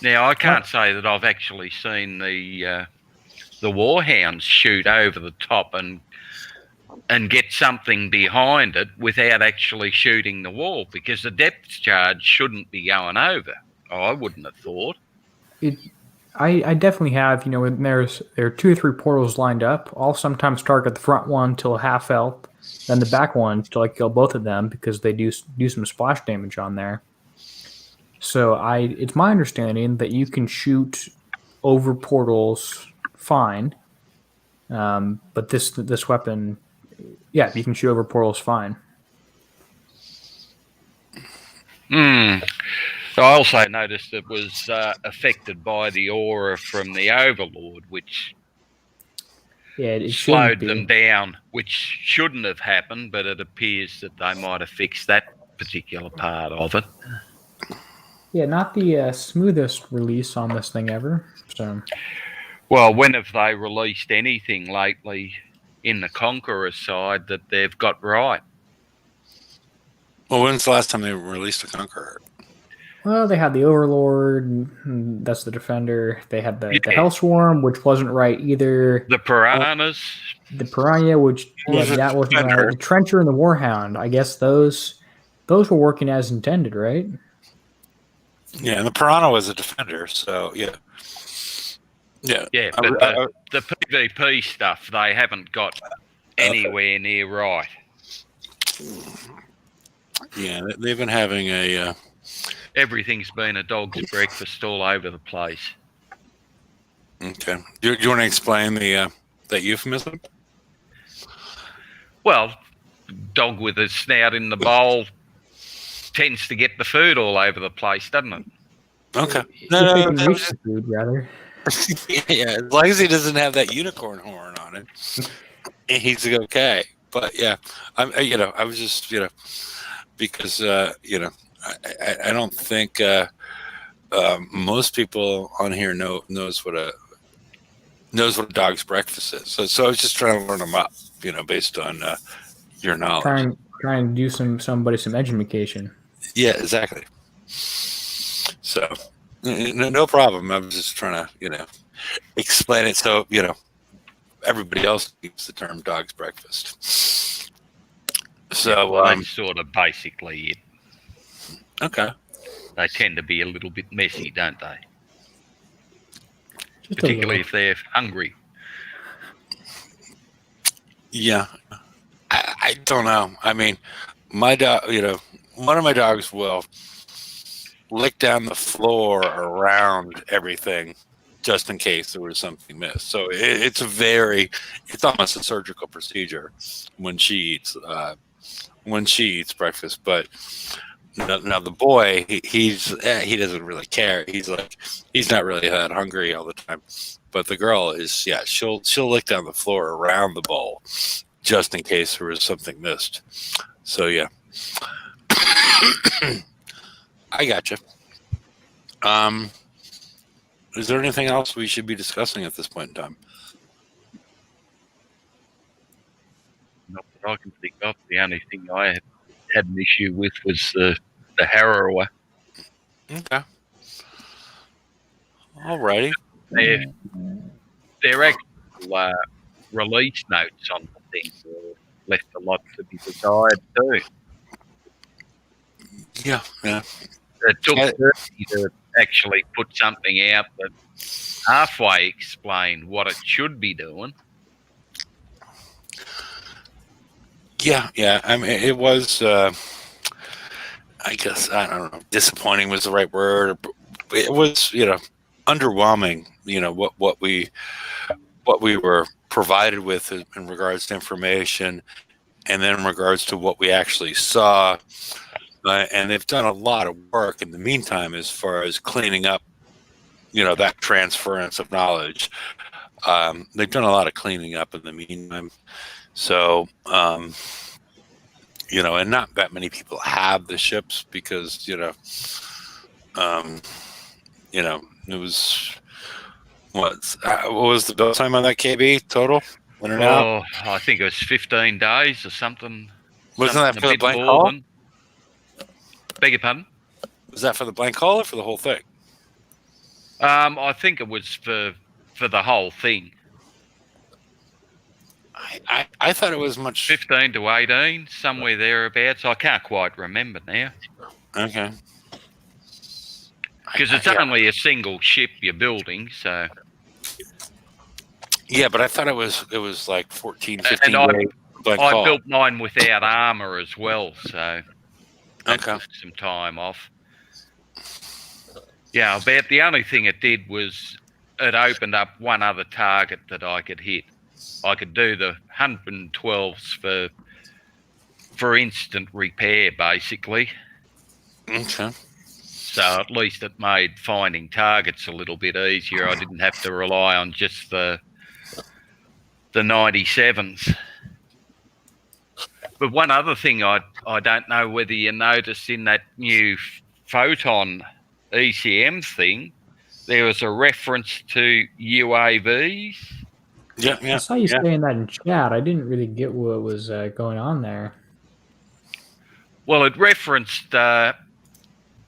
Now, I can't say that I've actually seen the warhounds shoot over the top and get something behind it without actually shooting the wall, because the depth charge shouldn't be going over. I wouldn't have thought. I definitely have. When there are 2 or 3 portals lined up. I'll sometimes target the front one till half health, then the back one to kill both of them because they do some splash damage on there. So it's my understanding that you can shoot over portals fine, but this weapon, yeah, you can shoot over portals fine. I also noticed it was affected by the aura from the Overlord, which It slowed shouldn't them be. down, which shouldn't have happened, but it appears that they might have fixed that particular part of it. Yeah, not the smoothest release on this thing ever. So. Well, when have they released anything lately in the Conqueror side that they've got right? Well, when's the last time they released a Conqueror? Well, they had the Overlord, and that's the Defender. They had the Yeah. Hellswarm, which wasn't right either. The Piranhas. The Piranha, which that wasn't right. The Trencher and the Warhound. I guess those were working as intended, right? Yeah, and the Piranha was a Defender, so yeah. Yeah, but the PvP stuff, they haven't got anywhere near right. Yeah, they've been having a... Everything's been a dog's breakfast all over the place. Okay. Do you want to explain that euphemism? Well, dog with a snout in the bowl tends to get the food all over the place, doesn't it? Okay. If they can reach the food, rather. Yeah, as long as he doesn't have that unicorn horn on it, he's okay. But yeah, I was just, because I don't think most people on here knows what a dog's breakfast is. So I was just trying to learn them up, based on your knowledge. Trying to do somebody some education. Yeah, exactly. So no problem. I was just trying to explain it so everybody else uses the term dog's breakfast. So that's sort of basically it. Okay. They tend to be a little bit messy, don't they? Just particularly if they're hungry. Yeah, I don't know. I mean, my dog, one of my dogs will lick down the floor around everything just in case there was something missed. So it's almost a surgical procedure when she eats breakfast. But now the boy, he doesn't really care. He's not really that hungry all the time. But the girl is, she'll lick down the floor around the bowl just in case there was something missed. So yeah, I gotcha. Is there anything else we should be discussing at this point in time? Not that I can think of. The only thing I had an issue with was the Harrower. Okay. Alrighty. Their actual release notes on the thing left a lot to be desired too. Yeah. It took 30 to actually put something out that halfway explained what it should be doing. Yeah. I mean, it was. I guess I don't know. Disappointing was the right word. It was, underwhelming. What we were provided with in regards to information, and then in regards to what we actually saw. And they've done a lot of work in the meantime as far as cleaning up, that transference of knowledge. They've done a lot of cleaning up in the meantime. So, and not that many people have the ships because, it was, what was the build time on that KB total? I think it was 15 days or something. Wasn't that for the blank hull? Beg your pardon? Was that for the blank hull or for the whole thing? I think it was for the whole thing. I thought it was much 15 to 18, somewhere thereabouts. I can't quite remember now. Okay. Because it's only a single ship you're building, so. Yeah, but I thought it was like 14, 15 And I days. I built mine without armor as well, so that Okay. took some time off. Yeah, about the only thing it did was it opened up one other target that I could hit. I could do the 112s for instant repair, basically. Okay. So at least it made finding targets a little bit easier. I didn't have to rely on just the 97s. But one other thing I don't know whether you noticed in that new Photon ECM thing, there was a reference to UAVs. Yeah. I saw you saying that in chat. I didn't really get what was going on there. Well, it referenced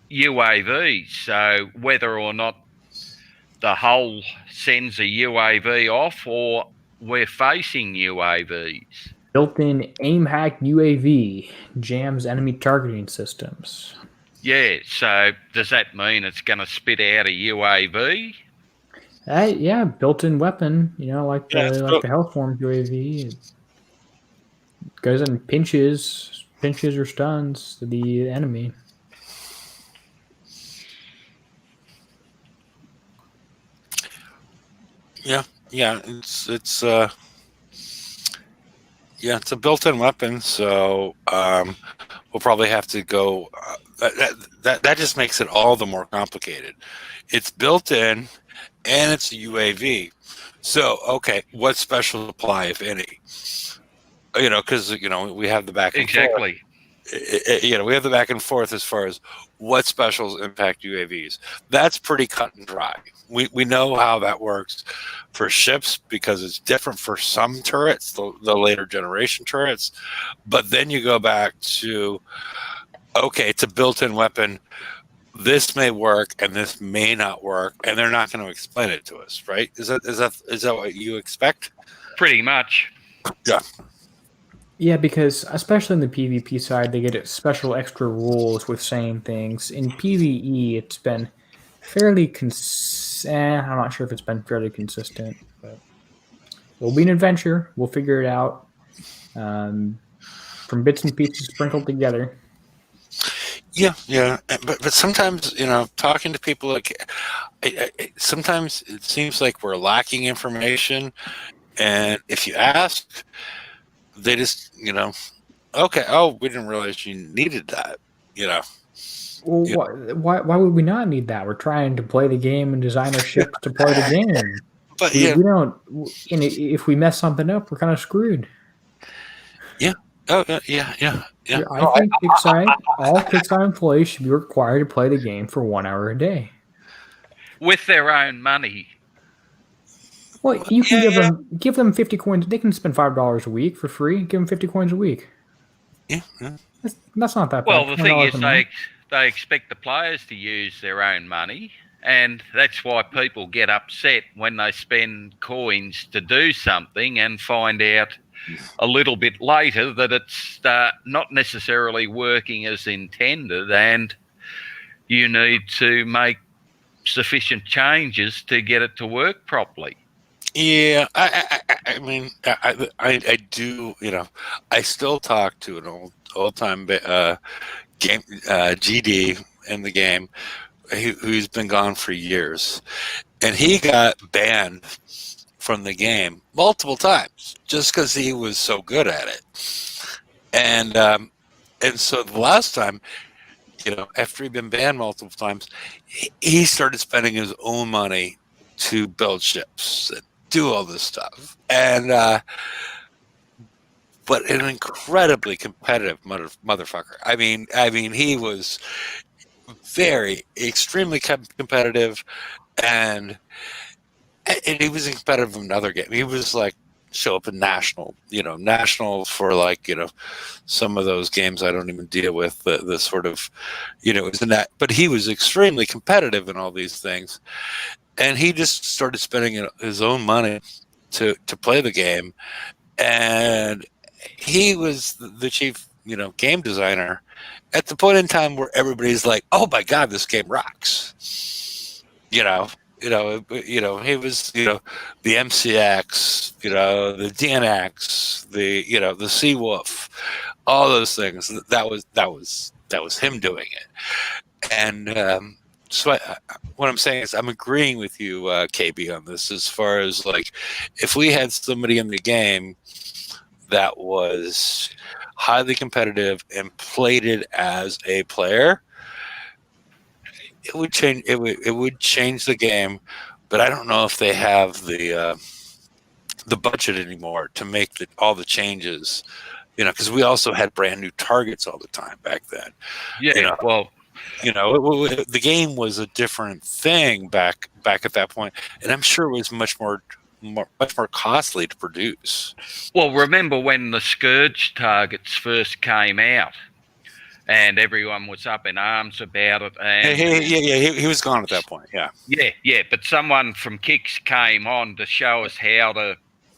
UAVs, so whether or not the hull sends a UAV off or we're facing UAVs. Built-in aim hack UAV jams enemy targeting systems. Yeah, so does that mean it's going to spit out a UAV? Yeah, built-in weapon. Like the Hellform UAV. It goes and pinches or stuns the enemy. Yeah. It's a built-in weapon, so we'll probably have to go. That just makes it all the more complicated. It's built in, and it's a UAV. So, okay, what special apply, if any? Because we have the back and Exactly. forth. We have the back and forth as far as what specials impact UAVs. That's pretty cut and dry. We know how that works for ships because it's different for some turrets, the later generation turrets. But then you go back to, okay, it's a built-in weapon. This may work and this may not work, and they're not going to explain it to us, right? Is that what you expect? Pretty much. Yeah. Yeah, because especially in the PvP side, they get special extra rules with saying things. In PvE, it's been fairly I'm not sure if it's been fairly consistent, but it'll be an adventure. We'll figure it out from bits and pieces sprinkled together. Yeah, but sometimes talking to people, sometimes it seems like we're lacking information, and if you ask, they just okay, oh, we didn't realize you needed that. Well, why would we not need that? We're trying to play the game and design our ships to play the game. But we don't. If we mess something up, we're kind of screwed. Yeah. Oh, yeah. I think all Kickside employees should be required to play the game for 1 hour a day with their own money. Well, you can give them 50 coins. They can spend $5 a week for free. Give them 50 coins a week. Yeah. That's not that bad. Well, the thing is, they expect the players to use their own money, and that's why people get upset when they spend coins to do something and find out a little bit later that it's not necessarily working as intended, and you need to make sufficient changes to get it to work properly. Yeah, I mean, I do. I still talk to an old time game GD in the game who's been gone for years, and he got banned from the game multiple times just because he was so good at it. And so the last time, after he'd been banned multiple times, he started spending his own money to build ships and do all this stuff. And but an incredibly competitive motherfucker. I mean, he was extremely competitive, and he was competitive in another game. He was like show up in national for some of those games I don't even deal with. The sort of it was in that, but he was extremely competitive in all these things, and he just started spending his own money to play the game, and he was the chief game designer at the point in time where everybody's like, oh my god, this game rocks. He was, the MCX, the DNX, the Seawolf, all those things. That was him doing it. And what I'm saying is, I'm agreeing with you, KB, on this. As far as like, if we had somebody in the game that was highly competitive and played it as a player, it would change. It would change the game, but I don't know if they have the budget anymore to make all the changes. Because we also had brand new targets all the time back then. Yeah, well, The game was a different thing back at that point, and I'm sure it was much more costly to produce. well, remember when the Scourge targets first came out, and everyone was up in arms about it. And he was gone at that point. Yeah. But someone from Kicks came on to show us how to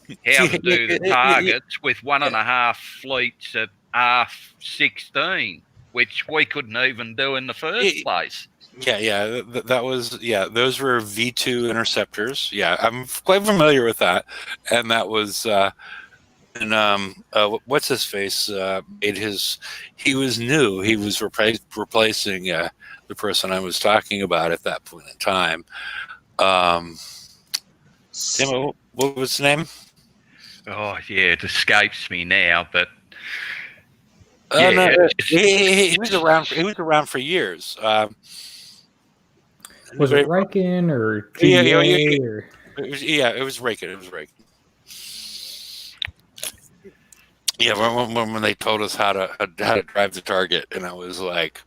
do the targets with 1.5 fleets at R16, which we couldn't even do in the first place. That was those were V2 interceptors. I'm quite familiar with that, and that was what's his face he was new. He was replacing the person I was talking about at that point in time. What was his name? Oh yeah, it escapes me now, but he was around. He was around for years. Was it Riken or GDA or? It was Riken. It was Riken. Yeah, when they told us how to drive the target, and I was like,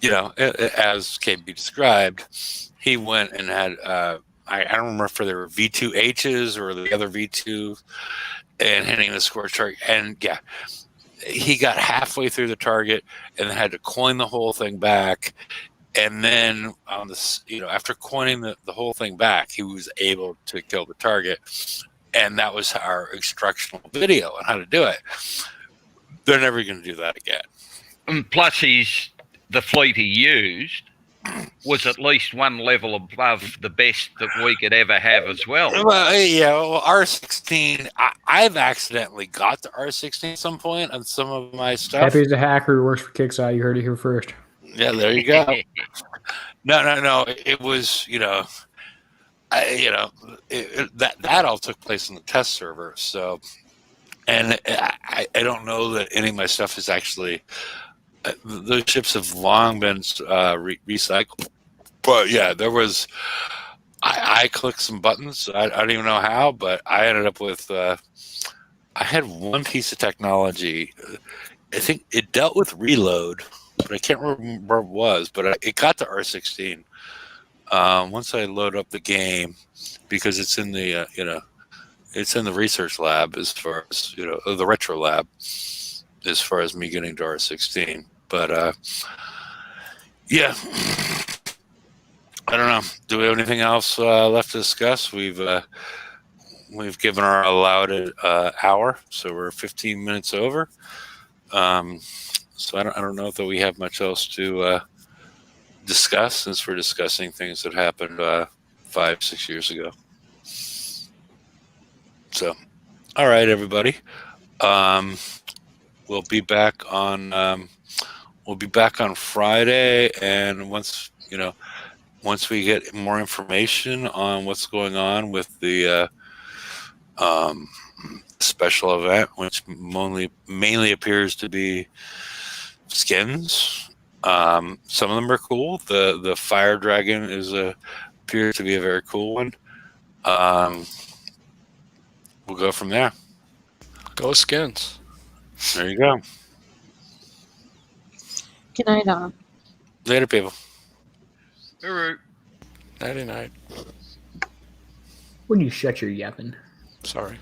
as KB described, he went and had I don't remember if there were V2Hs or the other V2, and hitting the scorch target, and he got halfway through the target and then had to coin the whole thing back, and then on this, after coining the whole thing back, he was able to kill the target. And that was our instructional video on how to do it. They're never going to do that again. And plus, the fleet he used was at least one level above the best that we could ever have as well. Well, R16, I've accidentally got the R16 at some point on some of my stuff. Happy as a hacker who works for Kickside. You heard it here first. Yeah, there you go. No. It was, that all took place in the test server. So, and I don't know that any of my stuff is actually. Those ships have long been recycled. But yeah, there was. I clicked some buttons. I don't even know how, but I ended up with. I had one piece of technology. I think it dealt with reload, but I can't remember what it was. But it got to R16. Once I load up the game, because it's in the it's in the research lab as far as the retro lab, as far as me getting to R16. But I don't know. Do we have anything else left to discuss? We've given our allowed hour, so we're 15 minutes over. So I don't know that we have much else to discuss, since we're discussing things that happened 5-6 years ago. So, all right, everybody. We'll be back on Friday, and once we get more information on what's going on with the special event, which mainly appears to be skins. Some of them are cool. The Fire Dragon appears to be a very cool one. We'll go from there. Go Skins. There you go. Good night, all. Later, people. Nighty night. When you shut your yapping. Sorry.